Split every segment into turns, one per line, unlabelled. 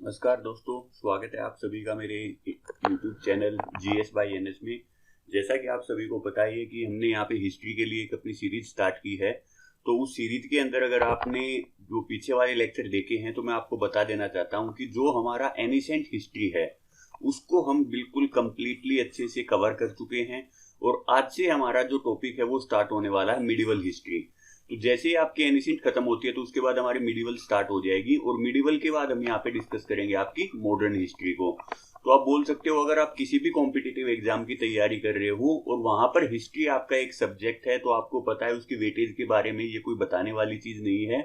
नमस्कार दोस्तों, स्वागत है आप सभी का मेरे YouTube channel GS by NS में। जैसा कि आप सभी को पता ही है कि हमने यहाँ पे हिस्ट्री के लिए एक अपनी सीरीज स्टार्ट की है। तो उस सीरीज के अंदर अगर आपने जो पीछे वाले लेक्चर देखे हैं तो मैं आपको बता देना चाहता हूँ कि जो हमारा एनिसेंट हिस्ट्री है उसको हम बिल्कुल कंप्लीटली अच्छे से कवर कर चुके हैं। और आज से हमारा जो टॉपिक है वो स्टार्ट होने वाला है मिडिवल हिस्ट्री। तो जैसे ही आपकी एनिसेंट खत्म होती है तो उसके बाद हमारी मिडिवल स्टार्ट हो जाएगी और मिडिवल के बाद हम यहाँ पे डिस्कस करेंगे आपकी मॉडर्न हिस्ट्री को। तो आप बोल सकते हो अगर आप किसी भी कॉम्पिटिटिव एग्जाम की तैयारी कर रहे हो और वहां पर हिस्ट्री आपका एक सब्जेक्ट है तो आपको पता है उसकी वेटेज के बारे में ये कोई बताने वाली चीज नहीं है,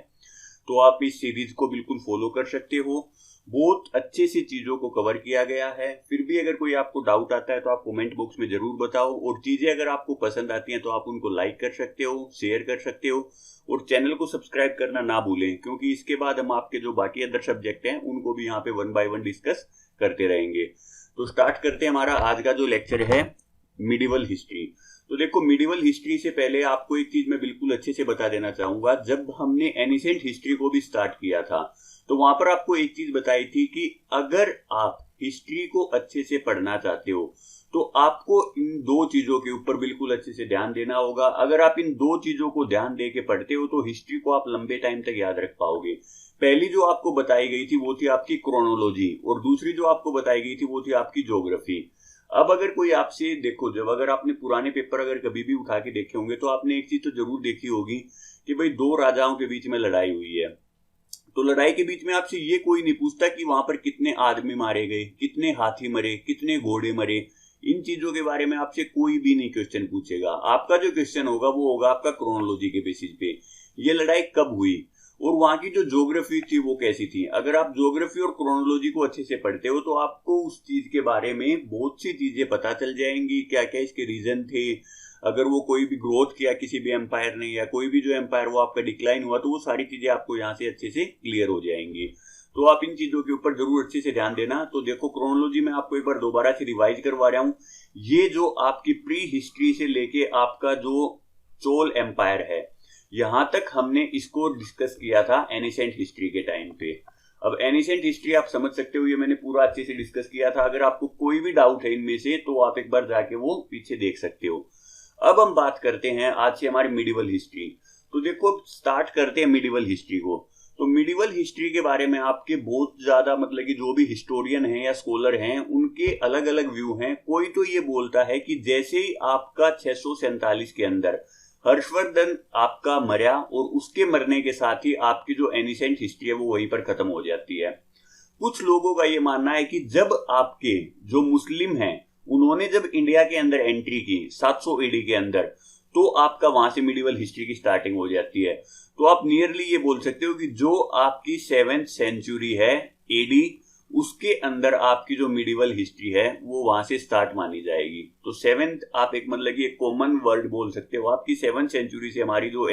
तो आप इस सीरीज को बिल्कुल फॉलो कर सकते हो। बहुत अच्छे से चीजों को कवर किया गया है। फिर भी अगर कोई आपको डाउट आता है तो आप कमेंट बॉक्स में जरूर बताओ, और चीजें अगर आपको पसंद आती हैं तो आप उनको लाइक कर सकते हो, शेयर कर सकते हो और चैनल को सब्सक्राइब करना ना भूलें, क्योंकि इसके बाद हम आपके जो बाकी अदर सब्जेक्ट हैं उनको भी यहाँ पे 1 बाय 1 डिस्कस करते रहेंगे। तो स्टार्ट करते हैं हमारा आज का जो लेक्चर है मिडिवल हिस्ट्री। तो देखो, मिडिवल हिस्ट्री से पहले आपको एक चीज मैं बिल्कुल अच्छे से बता देना चाहूंगा। जब हमने एनिसेंट हिस्ट्री को भी स्टार्ट किया था तो वहां पर आपको एक चीज बताई थी कि अगर आप हिस्ट्री को अच्छे से पढ़ना चाहते हो तो आपको इन दो चीजों के ऊपर बिल्कुल अच्छे से ध्यान देना होगा। अगर आप इन दो चीजों को ध्यान दे के पढ़ते हो तो हिस्ट्री को आप लंबे टाइम तक याद रख पाओगे। पहली जो आपको बताई गई थी वो थी आपकी क्रोनोलॉजी, और दूसरी जो आपको बताई गई थी वो थी आपकी ज्योग्राफी। अब अगर कोई आपसे देखो, जब अगर आपने पुराने पेपर अगर कभी भी उठा के देखे होंगे तो आपने एक चीज तो जरूर देखी होगी कि भाई दो राजाओं के बीच में लड़ाई हुई है। तो लड़ाई के बीच में आपसे ये कोई नहीं पूछता कि वहां पर कितने आदमी मारे गए, कितने हाथी मरे, कितने घोड़े मरे। इन चीजों के बारे में आपसे कोई भी नहीं क्वेश्चन पूछेगा। आपका जो क्वेश्चन होगा वो होगा आपका क्रोनोलॉजी के बेसिस पे, ये लड़ाई कब हुई और वहां की जो ज्योग्राफी थी वो कैसी थी। अगर आप ज्योग्राफी और क्रोनोलॉजी को अच्छे से पढ़ते हो तो आपको उस चीज के बारे में बहुत सी चीजें पता चल जाएंगी, क्या क्या इसके रीजन थे। अगर वो कोई भी ग्रोथ किया किसी भी एम्पायर ने, या कोई भी जो एम्पायर वो आपका डिक्लाइन हुआ, तो वो सारी चीजें आपको यहाँ से अच्छे से क्लियर हो जाएंगी। तो आप इन चीजों के ऊपर जरूर अच्छे से ध्यान देना। तो देखो, क्रोनोलॉजी में आपको एक बार दोबारा से रिवाइज करवा रहा हूँ। ये जो आपकी प्री हिस्ट्री से लेके आपका जो चोल एम्पायर है, यहां तक हमने इसको डिस्कस किया था एनिसेंट हिस्ट्री के टाइम पे। अब एनिसेंट हिस्ट्री आप समझ सकते हो, ये मैंने पूरा अच्छे से डिस्कस किया था। अगर आपको कोई भी डाउट है इनमें से तो आप एक बार जाके वो पीछे देख सकते हो। अब हम बात करते हैं आज से हमारी मिडिवल हिस्ट्री। तो देखो, स्टार्ट करते हैं मिडिवल हिस्ट्री को। तो मिडिवल हिस्ट्री के बारे में आपके बहुत ज्यादा मतलब कि जो भी हिस्टोरियन हैं या स्कॉलर हैं उनके अलग अलग व्यू हैं। कोई तो ये बोलता है कि जैसे ही आपका 647 के अंदर हर्षवर्धन आपका मरा और उसके मरने के साथ ही आपकी जो एनिसेंट हिस्ट्री है वो वहीं पर खत्म हो जाती है। कुछ लोगों का ये मानना है कि जब आपके जो मुस्लिम हैं उन्होंने जब इंडिया के अंदर एंट्री की 700 एडी के अंदर, तो आपका वहां से मिडिवल हिस्ट्री की स्टार्टिंग हो जाती है। तो आप नियरली ये बोल सकते हो कि जो आपकी 7th सेंचुरी है एडी, उसके अंदर आपकी जो मिडिवल हिस्ट्री है वो वहां से स्टार्ट मानी जाएगी। तो 7th आप एक मतलब कि एक कॉमन वर्ड बोल सकते हो आपकी 7th सेंचुरी से हमारी जो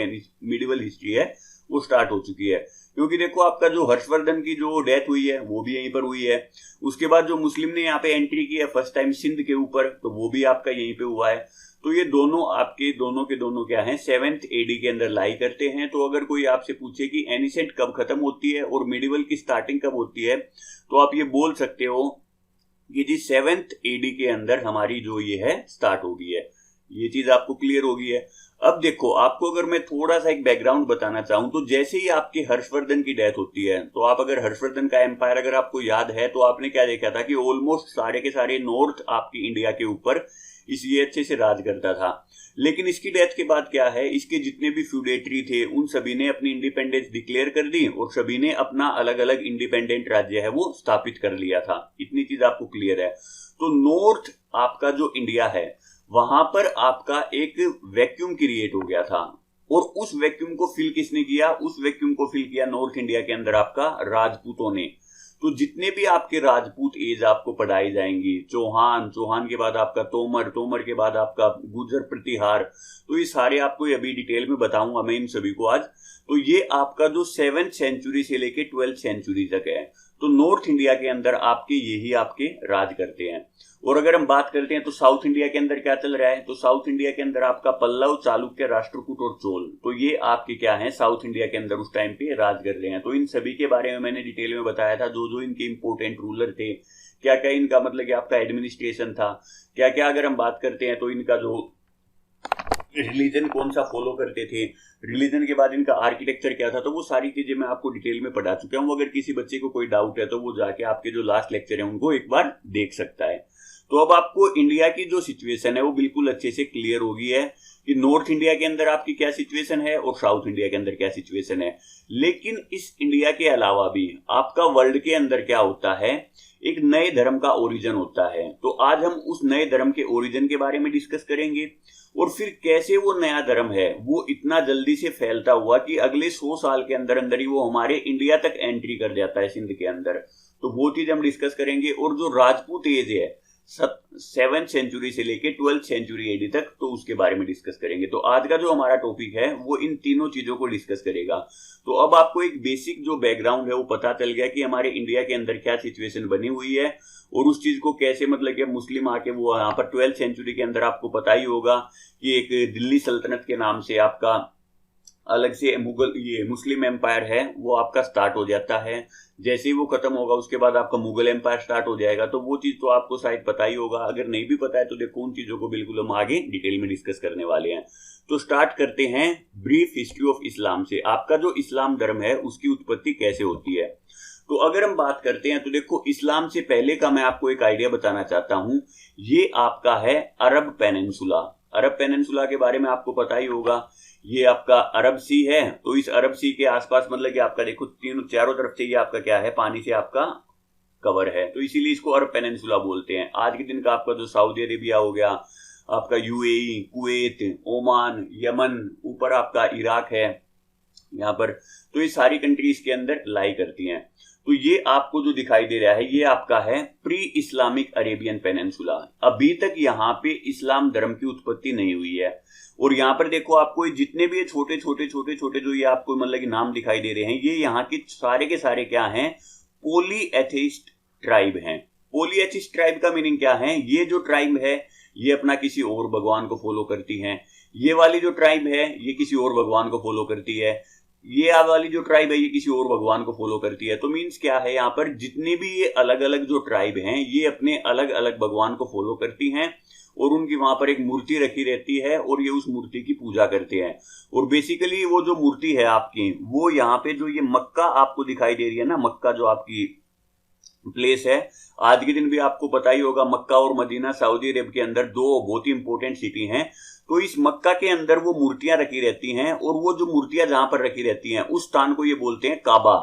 मिडिवल हिस्ट्री है वो स्टार्ट हो चुकी है। क्योंकि देखो, आपका जो हर्षवर्धन की जो डेथ हुई है वो भी यहीं पर हुई है। उसके बाद जो मुस्लिम ने यहाँ पे एंट्री की है फर्स्ट टाइम सिंध के ऊपर, तो वो भी आपका यहीं पे हुआ है। तो ये दोनों आपके दोनों के दोनों क्या हैं, 7th एडी के अंदर लाई करते हैं। तो अगर कोई आपसे पूछे कि एनिसेंट कब खत्म होती है और मिडिवल की स्टार्टिंग कब होती है, तो आप ये बोल सकते हो कि जी 7th एडी के अंदर हमारी जो ये है स्टार्ट हो गई है। ये चीज आपको क्लियर हो गई है। अब देखो, आपको अगर मैं थोड़ा सा एक बैकग्राउंड बताना चाहूं तो जैसे ही आपके हर्षवर्धन की डेथ होती है, तो आप अगर हर्षवर्धन का एम्पायर अगर आपको याद है तो आपने क्या देखा था कि ऑलमोस्ट सारे के सारे नॉर्थ आपकी इंडिया के ऊपर इसलिए अच्छे से राज करता था। लेकिन इसकी डेथ के बाद क्या है, इसके जितने भी फ्यूडेटरी थे उन सभी ने अपनी इंडिपेंडेंस डिक्लेयर कर दी और सभी ने अपना अलग अलग इंडिपेंडेंट राज्य है वो स्थापित कर लिया था। इतनी चीज आपको क्लियर है। तो नॉर्थ आपका जो इंडिया है वहां पर आपका एक वैक्यूम क्रिएट हो गया था, और उस वैक्यूम को फिल किसने किया, उस वैक्यूम को फिल किया नॉर्थ इंडिया के अंदर आपका राजपूतों ने। तो जितने भी आपके राजपूत एज आपको पढ़ाई जाएंगी, चौहान, चौहान के बाद आपका तोमर, तोमर के बाद आपका गुर्जर प्रतिहार, तो ये सारे आपको अभी डिटेल में बताऊंगा मैं इन सभी को आज। तो ये आपका जो 7th सेंचुरी से लेके 12th सेंचुरी तक है। तो नॉर्थ इंडिया के अंदर आपके यही आपके राज करते हैं। और अगर हम बात करते हैं तो साउथ इंडिया के अंदर क्या चल रहा है, तो साउथ इंडिया के अंदर आपका पल्लव, चालुक्य, राष्ट्रकूट और चोल, तो ये आपके क्या है साउथ इंडिया के अंदर उस टाइम पे राज कर रहे हैं। तो इन सभी के बारे में मैंने डिटेल में बताया था, जो जो इनके इंपोर्टेंट रूलर थे, क्या क्या इनका मतलब कि आपका एडमिनिस्ट्रेशन था, क्या क्या अगर हम बात करते हैं तो इनका जो रिलीजन कौन सा फॉलो करते थे, रिलीजन के बाद इनका आर्किटेक्चर क्या था, तो वो सारी चीजें मैं आपको डिटेल में पढ़ा चुका हूँ। अगर किसी बच्चे को कोई डाउट है तो वो जाके आपके जो लास्ट लेक्चर है उनको एक बार देख सकता है। तो अब आपको इंडिया की जो सिचुएशन है वो बिल्कुल अच्छे से क्लियर हो गई है कि नॉर्थ इंडिया के अंदर आपकी क्या सिचुएशन है और साउथ इंडिया के अंदर क्या सिचुएशन है। लेकिन इस इंडिया के अलावा भी आपका वर्ल्ड के अंदर क्या होता है, एक नए धर्म का ओरिजिन होता है। तो आज हम उस नए धर्म के ओरिजिन के बारे में डिस्कस करेंगे और फिर कैसे वो नया धर्म है वो इतना जल्दी से फैलता हुआ कि अगले 100 साल के अंदर अंदर ही वो हमारे इंडिया तक एंट्री कर जाता है सिंध के अंदर। तो वो चीज हम डिस्कस करेंगे। और जो राजपूत एज है 7th सेंचुरी से लेके 12th सेंचुरी एडी तक, तो उसके बारे में डिस्कस करेंगे। तो आज का जो हमारा टॉपिक है वो इन तीनों चीजों को डिस्कस करेगा। तो अब आपको एक बेसिक जो बैकग्राउंड है वो पता चल गया कि हमारे इंडिया के अंदर क्या सिचुएशन बनी हुई है और उस चीज को कैसे मतलब कि मुस्लिम आके वो यहाँ पर 12th सेंचुरी के अंदर आपको पता ही होगा कि एक दिल्ली सल्तनत के नाम से आपका अलग से मुस्लिम एम्पायर है वो आपका स्टार्ट हो जाता है। जैसे ही वो खत्म होगा उसके बाद आपका मुगल एम्पायर स्टार्ट हो जाएगा। तो वो चीज तो आपको शायद पता ही होगा, अगर नहीं भी पता है तो देखो उन चीजों को बिल्कुल हम आगे डिटेल में डिस्कस करने वाले हैं। तो स्टार्ट करते हैं ब्रीफ हिस्ट्री ऑफ इस्लाम से। आपका जो इस्लाम धर्म है उसकी उत्पत्ति कैसे होती है। तो अगर हम बात करते हैं तो देखो इस्लाम से पहले का मैं आपको एक आइडिया बताना चाहता हूं। ये आपका है अरब पेनिनसुला। अरब पेनिनसुला के बारे में आपको पता ही होगा, ये आपका अरब सी है। तो इस अरब सी के आसपास मतलब कि आपका देखो तीनों चारों तरफ से ये आपका क्या है, पानी से आपका कवर है, तो इसीलिए इसको अरब पेनिनसुला बोलते हैं। आज के दिन का आपका जो सऊदी अरेबिया हो गया, आपका यूएई, कुवैत, ओमान, यमन, ऊपर आपका इराक है यहाँ पर, तो ये सारी कंट्रीज के अंदर लाई करती हैं। तो ये आपको जो दिखाई दे रहा है ये आपका है प्री इस्लामिक अरेबियन पेनिनसुला। अभी तक यहाँ पे इस्लाम धर्म की उत्पत्ति नहीं हुई है। और यहाँ पर देखो आपको जितने भी छोटे छोटे छोटे छोटे जो ये आपको मतलब कि नाम दिखाई दे रहे हैं, ये यहाँ के सारे क्या हैं, पॉलीएथिस्ट ट्राइब हैं। पॉलीएथिस्ट ट्राइब का मीनिंग क्या है, ये जो ट्राइब है ये अपना किसी और भगवान को फॉलो करती हैं। ये वाली जो ट्राइब है ये किसी और भगवान को फॉलो करती है। ये वाली जो ट्राइब है ये किसी और भगवान को फॉलो करती है। तो मीन्स क्या है, यहाँ पर जितने भी ये अलग अलग जो ट्राइब हैं ये अपने अलग अलग भगवान को फॉलो करती हैं और उनकी वहां पर एक मूर्ति रखी रहती है और ये उस मूर्ति की पूजा करते हैं। और बेसिकली वो जो मूर्ति है आपकी, वो यहाँ पे जो ये मक्का आपको दिखाई दे रही है ना, मक्का जो आपकी प्लेस है, आज के दिन भी आपको पता ही होगा मक्का और मदीना सऊदी अरब के अंदर दो बहुत ही इंपॉर्टेंट सिटी हैं। तो इस मक्का के अंदर वो मूर्तियां रखी रहती हैं और वो जो मूर्तियां जहां पर रखी रहती हैं उस स्थान को ये बोलते हैं काबा।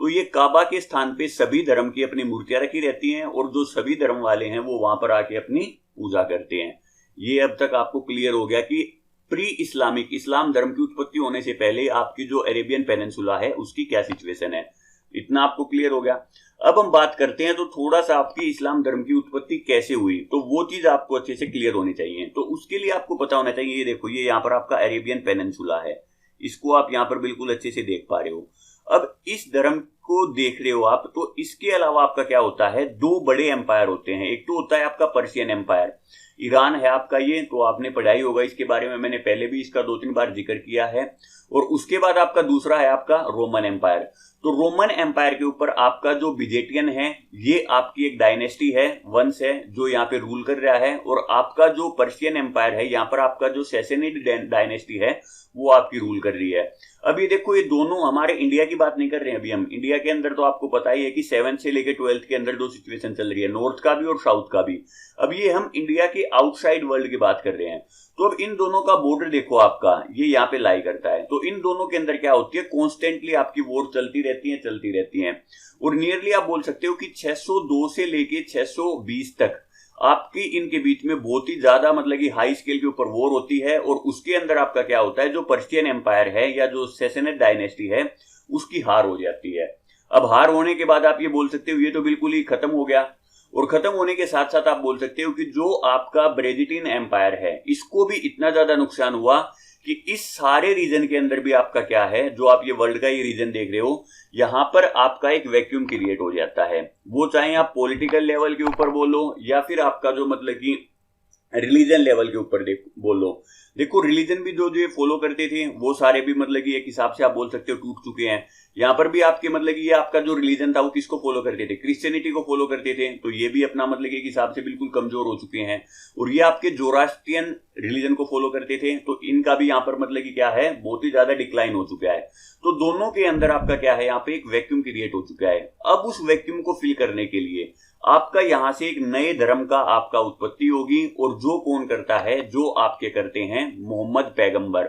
तो ये काबा के स्थान पे सभी धर्म की अपनी मूर्तियां रखी रहती हैं और जो सभी धर्म वाले हैं वो वहां पर आके अपनी पूजा करते हैं। ये अब तक आपको क्लियर हो गया कि प्री इस्लामिक इस्लाम धर्म की उत्पत्ति होने से पहले आपकी जो अरेबियन पेनिनसुला है उसकी क्या सिचुएशन है, इतना आपको क्लियर हो गया। अब हम बात करते हैं तो थोड़ा सा आपकी इस्लाम धर्म की उत्पत्ति कैसे हुई, तो वो चीज आपको अच्छे से क्लियर होनी चाहिए। तो उसके लिए आपको पता होना चाहिए, ये देखो ये यहाँ पर आपका अरेबियन पेनिनसुला है, इसको आप यहाँ पर बिल्कुल अच्छे से देख पा रहे हो। अब इस धर्म को देख रहे हो आप, तो इसके अलावा आपका क्या होता है, दो बड़े एम्पायर होते हैं। एक तो होता है आपका पर्शियन एम्पायर, ईरान है आपका ये, तो आपने पढ़ाई होगा इसके बारे में, मैंने पहले भी इसका 2-3 बार जिक्र किया है। और उसके बाद आपका दूसरा है आपका रोमन एम्पायर। तो रोमन एम्पायर के ऊपर आपका जो बिजेटियन है ये आपकी एक डायनेस्टी है, वंश है जो यहाँ पे रूल कर रहा है। और आपका जो पर्शियन एम्पायर है यहाँ पर आपका जो सैसेनिड डायनेस्टी है वो आपकी रूल कर रही है। अभी देखो ये दोनों, हमारे इंडिया की बात नहीं कर रहे हैं अभी हम, इंडिया के अंदर तो आपको पता ही है कि 7th से लेकर 12th के अंदर दो सिचुएशन चल रही है, नॉर्थ का भी और साउथ का भी। अब ये हम इंडिया के आउटसाइड वर्ल्ड की बात कर रहे हैं। तो अब इन दोनों का बॉर्डर देखो आपका, ये यहाँ पे लाई करता है। तो इन दोनों के अंदर क्या होती है, कॉन्स्टेंटली आपकी वॉर चलती रहती है। और नियरली आप बोल सकते हो कि 602 से लेके 620 तक आपकी इनके बीच में बहुत ही ज्यादा मतलब कि हाई स्केल के ऊपर वॉर होती है। और उसके अंदर आपका क्या होता है, जो पर्शियन एम्पायर है या जो सैसेनिड डायनेस्टी है उसकी हार हो जाती है। अब हार होने के बाद आप ये बोल सकते हो ये तो बिल्कुल ही खत्म हो गया। और खत्म होने के साथ साथ आप बोल सकते हो कि जो आपका ब्रेजिटिन एम्पायर है इसको भी इतना ज्यादा नुकसान हुआ कि इस सारे रीजन के अंदर भी आपका क्या है, जो आप ये वर्ल्ड का ये रीजन देख रहे हो, यहां पर आपका एक वैक्यूम क्रिएट हो जाता है। वो चाहे आप पॉलिटिकल लेवल के ऊपर बोलो या फिर आपका जो मतलब कि रिलीजन लेवल के ऊपर बोलो। देखो रिलीजन भी जो जो ये फॉलो करते थे वो सारे भी मतलब कि एक हिसाब से आप बोल सकते हो टूट चुके हैं। यहाँ पर भी आपके मतलब कि ये आपका जो रिलीजन था वो किसको फॉलो करते थे, क्रिश्चियनिटी को फॉलो करते थे, तो ये भी अपना मतलब एक हिसाब से बिल्कुल कमजोर हो चुके हैं। और ये आपके जोरास्ट्रियन रिलीजन को फॉलो करते थे, तो इनका भी यहाँ पर मतलब कि क्या है, बहुत ही ज्यादा डिक्लाइन हो चुका है। तो दोनों के अंदर आपका क्या है, यहाँ पे एक वैक्यूम क्रिएट हो चुका है। अब उस वैक्यूम को फिल करने के लिए आपका यहां से एक नए धर्म का आपका उत्पत्ति होगी, और जो कौन करता है, जो आपके करते हैं मोहम्मद पैगंबर।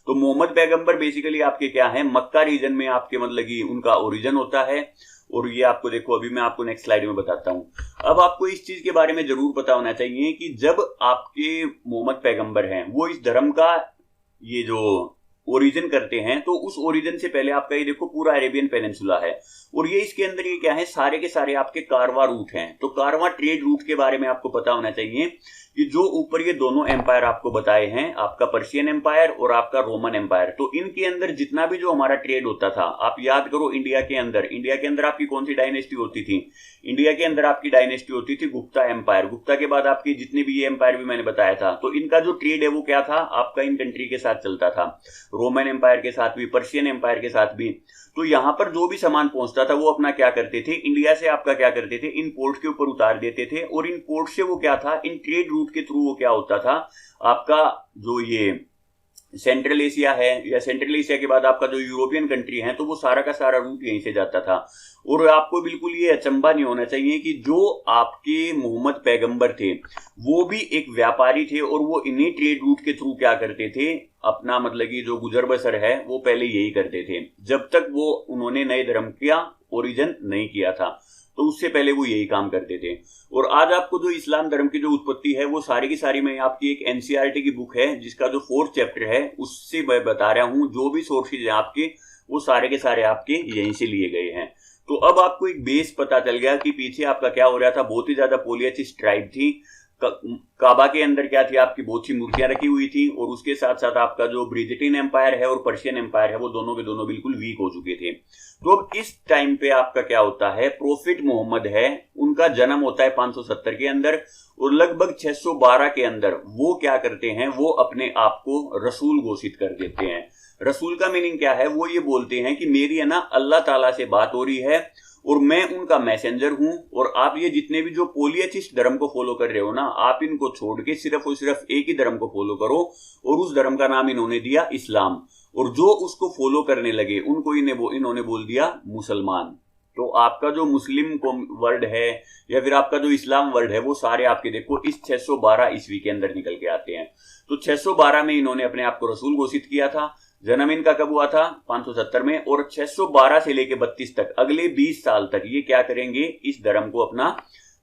तो मोहम्मद पैगंबर बेसिकली आपके क्या है, मक्का रीजन में आपके मतलब कि उनका ओरिजिन होता है। और ये आपको देखो अभी मैं आपको नेक्स्ट स्लाइड में बताता हूं। अब आपको इस चीज के बारे में जरूर पता होना चाहिए कि जब आपके मोहम्मद पैगंबर हैं वो इस धर्म का ये जो ओरिजिन करते हैं, तो उस ओरिजिन से पहले आपका ये देखो पूरा अरेबियन पेनिनसुला है, और ये इसके अंदर ये क्या है, सारे के सारे आपके कारवां रूट हैं। तो कारवां ट्रेड रूट के बारे में आपको पता होना चाहिए कि जो ऊपर ये दोनों एम्पायर आपको बताए हैं, आपका पर्शियन एम्पायर और आपका रोमन एम्पायर, तो इनके अंदर जितना भी जो हमारा ट्रेड होता था, आप याद करो इंडिया के अंदर आपकी कौन सी डायनेस्टी होती थी, इंडिया के अंदर आपकी डायनेस्टी होती थी गुप्ता एम्पायर। गुप्ता के बाद आपकी जितने भी ये एम्पायर भी मैंने बताया था, तो इनका जो ट्रेड है वो क्या था, आपका इन कंट्री के साथ चलता था, रोमन एम्पायर के साथ भी, पर्शियन एम्पायर के साथ भी। तो यहां पर जो भी सामान पहुंचता था वो अपना क्या करते थे, इंडिया से आपका क्या करते थे, इन पोर्ट के ऊपर उतार देते थे, और इन पोर्ट से वो क्या था, इन ट्रेड रूट के थ्रू वो क्या होता था, आपका जो ये सेंट्रल एशिया है, या सेंट्रल एशिया के बाद आपका जो यूरोपियन कंट्री है, तो वो सारा का सारा रूट यहीं से जाता था। और आपको बिल्कुल ये अचंभा नहीं होना चाहिए कि जो आपके मोहम्मद पैगंबर थे वो भी एक व्यापारी थे, और वो इन्हीं ट्रेड रूट के थ्रू क्या करते थे, अपना मतलब कि जो गुजर बसर है वो पहले यही करते थे, जब तक वो उन्होंने नए धर्म का ओरिजिन नहीं किया था, तो उससे पहले वो यही काम करते थे। और आज आपको जो इस्लाम धर्म की जो उत्पत्ति है वो सारी की सारी मैं आपकी एक एनसीईआरटी की बुक है जिसका जो 4th चैप्टर है उससे मैं बता रहा हूं, जो भी सोर्सेज है आपके वो सारे के सारे आपके यहीं से लिए गए हैं। तो अब आपको एक बेस पता चल गया कि पीछे आपका क्या हो रहा था, बहुत ही ज्यादा पॉलीथिस्ट ट्राइब थी। काबा के अंदर क्या थी, आपकी बहुत सी मूर्तियां रखी हुई थी, और उसके साथ साथ आपका जो ब्रिजेटिन एम्पायर है और पर्शियन एम्पायर है वो दोनों के दोनों बिल्कुल वीक हो चुके थे। तो अब इस टाइम पे आपका क्या होता है, प्रोफिट मोहम्मद है, उनका जन्म होता है 570 के अंदर, और लगभग 612 के अंदर वो क्या करते हैं, वो अपने आप को रसूल घोषित कर देते हैं। रसूल का मीनिंग क्या है, वो ये बोलते हैं कि मेरी है ना अल्लाह ताला से बात हो रही है और मैं उनका मैसेंजर हूं, और आप ये जितने भी जो पॉलीथिस्ट धर्म को फॉलो कर रहे हो ना, आप इनको छोड़ के सिर्फ और सिर्फ एक ही धर्म को फॉलो करो, और उस धर्म का नाम इन्होंने दिया इस्लाम, और जो उसको फॉलो करने लगे उनको इन्होंने बोल दिया मुसलमान। तो आपका जो मुस्लिम वर्ड है या फिर आपका जो इस्लाम वर्ड है वो सारे आपके देखो इस 612 ईस्वी के अंदर निकल के आते हैं। तो 612 में इन्होंने अपने आप को रसूल घोषित किया था। जन्म इनका कब हुआ था, 570 में, और 612 से लेके 32 तक अगले 20 साल तक ये क्या करेंगे, इस धर्म को अपना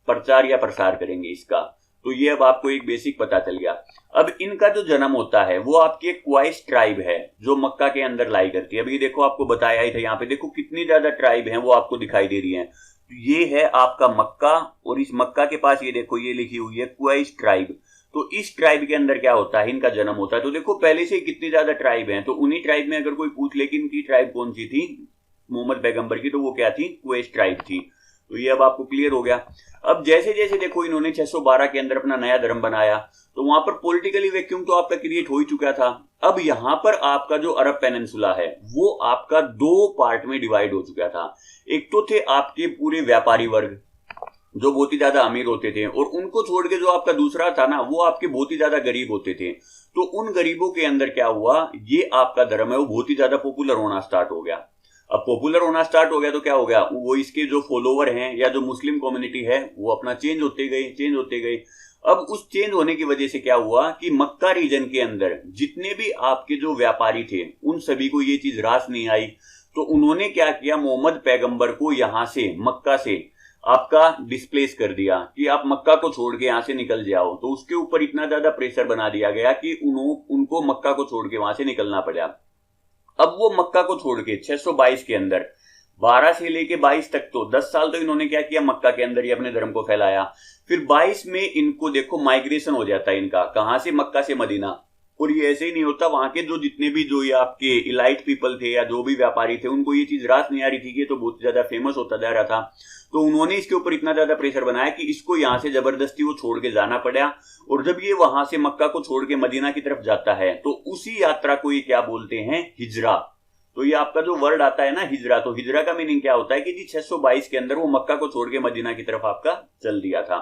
प्रचार या प्रसार करेंगे इसका। तो ये अब आपको एक बेसिक पता चल गया। अब इनका जो जन्म होता है वो आपकी एक क्वाइस ट्राइब है जो मक्का के अंदर लाई करती है। अब ये देखो आपको बताया ही था, यहाँ पे देखो कितनी ज्यादा ट्राइब है वो आपको दिखाई दे रही है। ये है आपका मक्का, और इस मक्का के पास ये देखो ये लिखी हुई है क्वाइस ट्राइब। तो इस ट्राइब के अंदर क्या होता है, इनका जन्म होता है। तो देखो पहले से कितनी ज्यादा ट्राइब है, तो उन्हीं ट्राइब में अगर कोई पूछ ले कि इनकी ट्राइब कौन सी थी मोहम्मद पैगंबर की, तो वो क्या थी, क्वेश ट्राइब थी। तो ये अब आपको क्लियर हो गया। अब जैसे जैसे देखो इन्होंने 612 के अंदर अपना नया धर्म बनाया, तो वहां पर पॉलिटिकली वैक्यूम तो आपका क्रिएट हो ही चुका था। अब यहां पर आपका जो अरब पेनिनसुला है वो आपका 2 पार्ट में डिवाइड हो चुका था। एक तो थे आपके पूरे व्यापारी वर्ग जो बहुत ही ज्यादा अमीर होते थे, और उनको छोड़ के जो आपका दूसरा था ना वो आपके बहुत ही ज्यादा गरीब होते थे। तो उन गरीबों के अंदर क्या हुआ, ये आपका धर्म है वो बहुत ही ज्यादा पॉपुलर होना स्टार्ट हो गया। अब पॉपुलर होना स्टार्ट हो गया तो क्या हो गया, वो इसके जो फॉलोवर हैं या जो मुस्लिम कम्युनिटी है वो अपना चेंज होते गए। अब उस चेंज होने की वजह से क्या हुआ कि मक्का रीजन के अंदर जितने भी आपके जो व्यापारी थे उन सभी को ये चीज रास नहीं आई। तो उन्होंने क्या किया, मोहम्मद पैगंबर को यहां से मक्का से आपका डिस्प्लेस कर दिया कि आप मक्का को छोड़ के यहां से निकल जाओ। तो उसके ऊपर इतना ज्यादा प्रेशर बना दिया गया कि उनको मक्का को छोड़ के वहां से निकलना पड़ा। अब वो मक्का को छोड़ के 622 के अंदर 12 से लेके 22 तक तो 10 साल तो इन्होंने क्या किया, मक्का के अंदर ही अपने धर्म को फैलाया। फिर 22 में इनको देखो माइग्रेशन हो जाता है इनका, कहां से, मक्का से मदीना। और ये ऐसे ही नहीं होता, वहां के जो जितने भी जो ये आपके इलाइट पीपल थे या जो भी व्यापारी थे, उनको ये चीज रास नहीं आ रही थी कि ये तो बहुत ज्यादा फेमस होता जा रहा था। तो उन्होंने इसके ऊपर इतना ज्यादा प्रेशर बनाया कि इसको यहां से जबरदस्ती वो छोड़ के जाना पड़ा। और जब ये वहां से मक्का को छोड़ के मदीना की तरफ जाता है तो उसी यात्रा को ये क्या बोलते हैं, हिजरा। तो ये आपका जो वर्ड आता है ना हिजरा, तो हिजरा का मीनिंग क्या होता है कि जी 622 के अंदर वो मक्का को छोड़ के मदीना की तरफ आपका चल दिया था।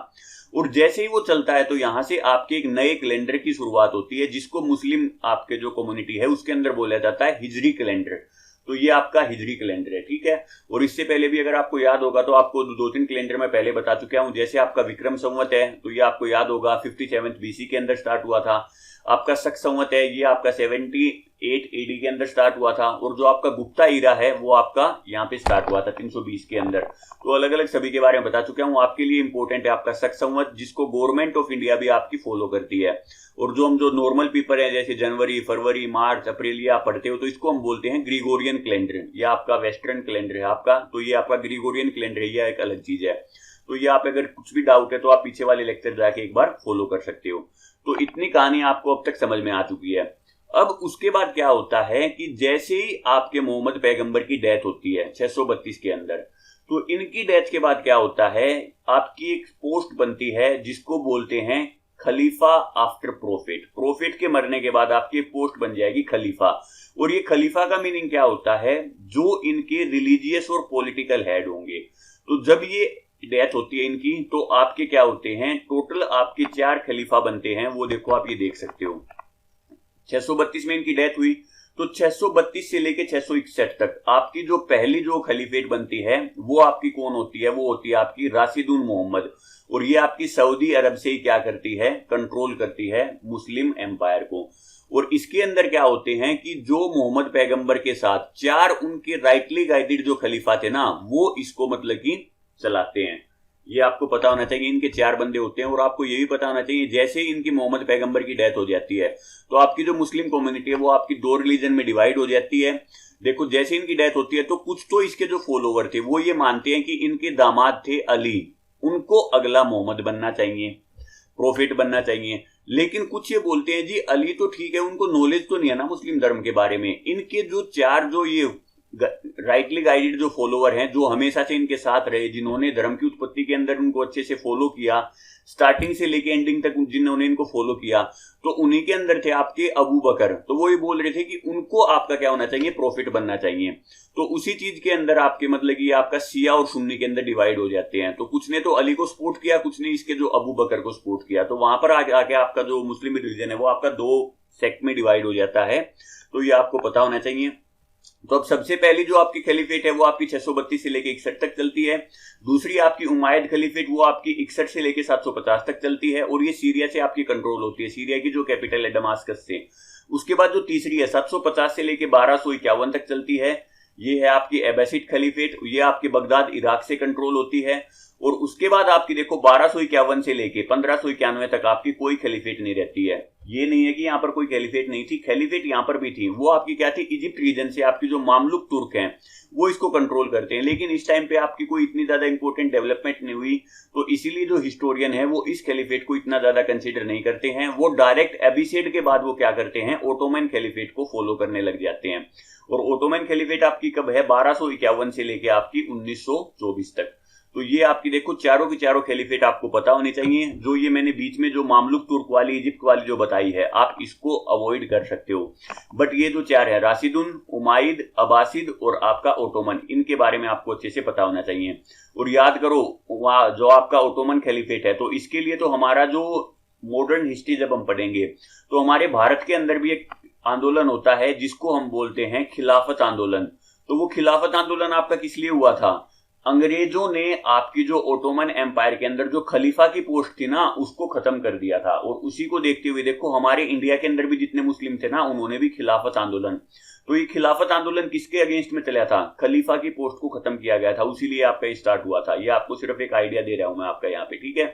और जैसे ही वो चलता है तो यहां से आपके एक नए कैलेंडर की शुरुआत होती है, जिसको मुस्लिम आपके जो कम्युनिटी है उसके अंदर बोला जाता है हिजरी कैलेंडर। तो ये आपका हिजरी कैलेंडर है, ठीक है। और इससे पहले भी अगर आपको याद होगा तो आपको 2-3 कैलेंडर में पहले बता चुका हूं। जैसे आपका विक्रम संवत है तो ये आपको याद होगा 57 BC के अंदर स्टार्ट हुआ था। आपका शक संवत है ये आपका 78 AD के अंदर स्टार्ट हुआ था। और जो आपका गुप्ता ईरा है वो आपका यहाँ पे स्टार्ट हुआ था 320 के अंदर। तो अलग अलग सभी के बारे में बता चुका हूँ। आपके लिए इंपॉर्टेंट है आपका शक संवत, जिसको गवर्नमेंट ऑफ इंडिया भी आपकी फॉलो करती है। और जो हम जो नॉर्मल पीपल है जैसे जनवरी, फरवरी, मार्च, अप्रैल ये आप पढ़ते हो तो इसको हम बोलते हैं ग्रिगोरियन कैलेंडर। या आपका वेस्टर्न कैलेंडर है आपका, तो ये आपका ग्रिगोरियन कैलेंडर है, यह एक अलग चीज है। तो ये आप अगर कुछ भी डाउट है तो आप पीछे वाले लेक्चर जाके एक बार फॉलो कर सकते हो। तो इतनी कहानी आपको अब तक समझ में आ चुकी है। अब उसके बाद क्या होता है कि जैसे ही आपके मोहम्मद पैगंबर की डेथ होती है 632 के अंदर, तो इनकी डेथ के बाद क्या होता है, आपकी एक पोस्ट बनती है जिसको बोलते हैं खलीफा आफ्टर प्रोफेट। प्रोफेट के मरने के बाद आपकी पोस्ट बन जाएगी खलीफा। और ये खलीफा का मीनिंग क्या होता है, जो इनके रिलीजियस और पॉलिटिकल हेड होंगे। तो जब ये डेथ होती है इनकी तो आपके क्या होते हैं, टोटल आपके 4 खलीफा बनते हैं। वो देखो आप ये देख सकते हो 632 में इनकी डेथ हुई, तो 632 से लेके 661 तक आपकी जो पहली जो खलीफेट बनती है वो आपकी कौन होती है, वो होती है आपकी राशिदुन मोहम्मद। और ये आपकी सऊदी अरब से ही क्या करती है, कंट्रोल करती है मुस्लिम एम्पायर को। और इसके अंदर क्या होते हैं कि जो मोहम्मद पैगंबर के साथ 4 उनके राइटली गाइडेड जो खलीफा थे ना, वो इसको मतलब कि चलाते हैं। ये आपको पता होना चाहिए इनके 4 बंदे होते हैं। और आपको ये भी पता होना चाहिए जैसे ही इनकी मोहम्मद पैगंबर की डेथ हो जाती है तो आपकी जो मुस्लिम कम्युनिटी है वो आपकी 2 रिलीजन में डिवाइड हो जाती है। देखो जैसे इनकी डेथ होती है तो कुछ तो इसके जो फॉलोवर थे वो ये मानते हैं कि इनके दामाद थे अली, उनको अगला मोहम्मद बनना चाहिए, प्रोफेट बनना चाहिए। लेकिन कुछ ये बोलते हैं जी अली तो ठीक है, उनको नॉलेज तो नहीं है ना मुस्लिम धर्म के बारे में। इनके जो 4 जो ये राइटली गाइडेड जो फॉलोवर हैं, जो हमेशा से इनके साथ रहे, जिन्होंने धर्म की उत्पत्ति के अंदर उनको अच्छे से फॉलो किया, स्टार्टिंग से लेके एंडिंग तक जिन्होंने इनको फॉलो किया, तो उन्हीं के अंदर थे आपके अबू बकर। तो वो ये बोल रहे थे कि उनको आपका क्या होना चाहिए, प्रॉफिट बनना चाहिए। तो उसी चीज के अंदर आपके मतलब कि आपका शिया और सुन्नी के अंदर डिवाइड हो जाते हैं। तो कुछ ने तो अली को सपोर्ट किया, कुछ ने इसके जो अबू बकर को सपोर्ट किया। तो वहां पर आके आपका जो मुस्लिम रिलीजन है वो आपका 2 सेक्ट में डिवाइड हो जाता है। तो ये आपको पता होना चाहिए। तो अब सबसे पहली जो आपकी खलीफेट है वो आपकी 632 से लेके 61 तक चलती है। दूसरी आपकी उमायद खलीफेट वो आपकी 61 से लेके 750 तक चलती है। और ये सीरिया से आपकी कंट्रोल होती है, सीरिया की जो कैपिटल है दमास्कस से। उसके बाद जो तीसरी है 750 से लेके 1251 तक चलती है, ये है आपकी एबैसिड खलीफेट। ये आपके बगदाद इराक से कंट्रोल होती है। और उसके बाद आपकी देखो 1251 से लेके 1591 तक आपकी कोई खलीफेट नहीं रहती है। ये नहीं है कि यहाँ पर कोई खलीफेट नहीं थी, खलीफेट यहाँ पर भी थी। वो आपकी क्या थी, इजिप्ट रीजन से आपकी जो मामलुक तुर्क हैं वो इसको कंट्रोल करते हैं। लेकिन इस टाइम पे आपकी कोई इतनी ज्यादा इंपॉर्टेंट डेवलपमेंट नहीं हुई, तो इसीलिए जो हिस्टोरियन है वो इस खलीफेट को इतना ज्यादा कंसीडर नहीं करते हैं। वो डायरेक्ट एबिसेड के बाद वो क्या करते हैं, ओटोमन खलीफेट को फॉलो करने लग जाते हैं। और ओटोमन खलीफेट आपकी कब है, 1251 से लेके आपकी 1924 तक। तो ये आपकी देखो चारों की चारों खलीफेट आपको पता होनी चाहिए। जो ये मैंने बीच में जो मामलुक तुर्क वाली, इजिप्ट वाली जो बताई है, आप इसको अवॉइड कर सकते हो। बट ये जो 4 है, राशिदुन, उमाइद, अब्बासिद और आपका ओटोमन, इनके बारे में आपको अच्छे से पता होना चाहिए। और याद करो जो आपका ओटोमन खलीफेट है, तो इसके लिए तो हमारा जो मॉडर्न हिस्ट्री जब हम पढ़ेंगे तो हमारे भारत के अंदर भी एक आंदोलन होता है जिसको हम बोलते हैं खिलाफत आंदोलन। तो वो खिलाफत आंदोलन आपका किस लिए हुआ था, अंग्रेजों ने आपकी जो ओटोमन एम्पायर के अंदर जो खलीफा की पोस्ट थी ना उसको खत्म कर दिया था। और उसी को देखते हुए देखो हमारे इंडिया के अंदर भी जितने मुस्लिम थे ना, उन्होंने भी खिलाफत आंदोलन। तो ये खिलाफत आंदोलन किसके अगेंस्ट में चला था, खलीफा की पोस्ट को खत्म किया गया था, उसीलिए आपका स्टार्ट हुआ था। ये आपको सिर्फ एक आइडिया दे रहा हूं मैं आपका यहाँ पे, ठीक है।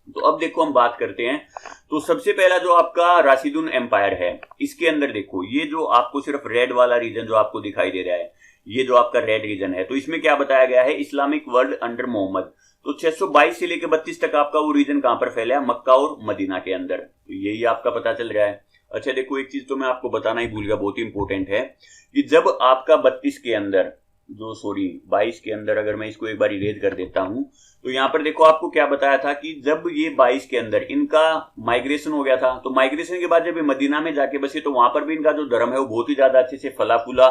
तो अब देखो हम बात करते हैं। तो सबसे पहला जो आपका राशिदुन एम्पायर है, इसके अंदर देखो ये जो आपको सिर्फ रेड वाला रीजन जो आपको दिखाई दे रहा है, ये जो आपका रेड रीजन है, तो इसमें क्या बताया गया है, इस्लामिक वर्ल्ड अंडर मोहम्मद। तो 622 से लेकर 32 तक आपका वो रीजन कहां पर फैला है, मक्का और मदीना के अंदर। तो यही आपका पता चल रहा है। अच्छा देखो, एक चीज तो मैं आपको बताना ही भूल गया, बहुत ही इंपॉर्टेंट है कि जब आपका 32 के अंदर, जो सॉरी 22 के अंदर, अगर मैं इसको एक बार इरेज कर देता हूं, तो यहाँ पर देखो आपको क्या बताया था कि जब ये 22 के अंदर इनका माइग्रेशन हो गया था, तो माइग्रेशन के बाद जब ये मदीना में जाके बसे तो वहां पर भी इनका जो धर्म है वो बहुत ही ज्यादा अच्छे से फला फूला।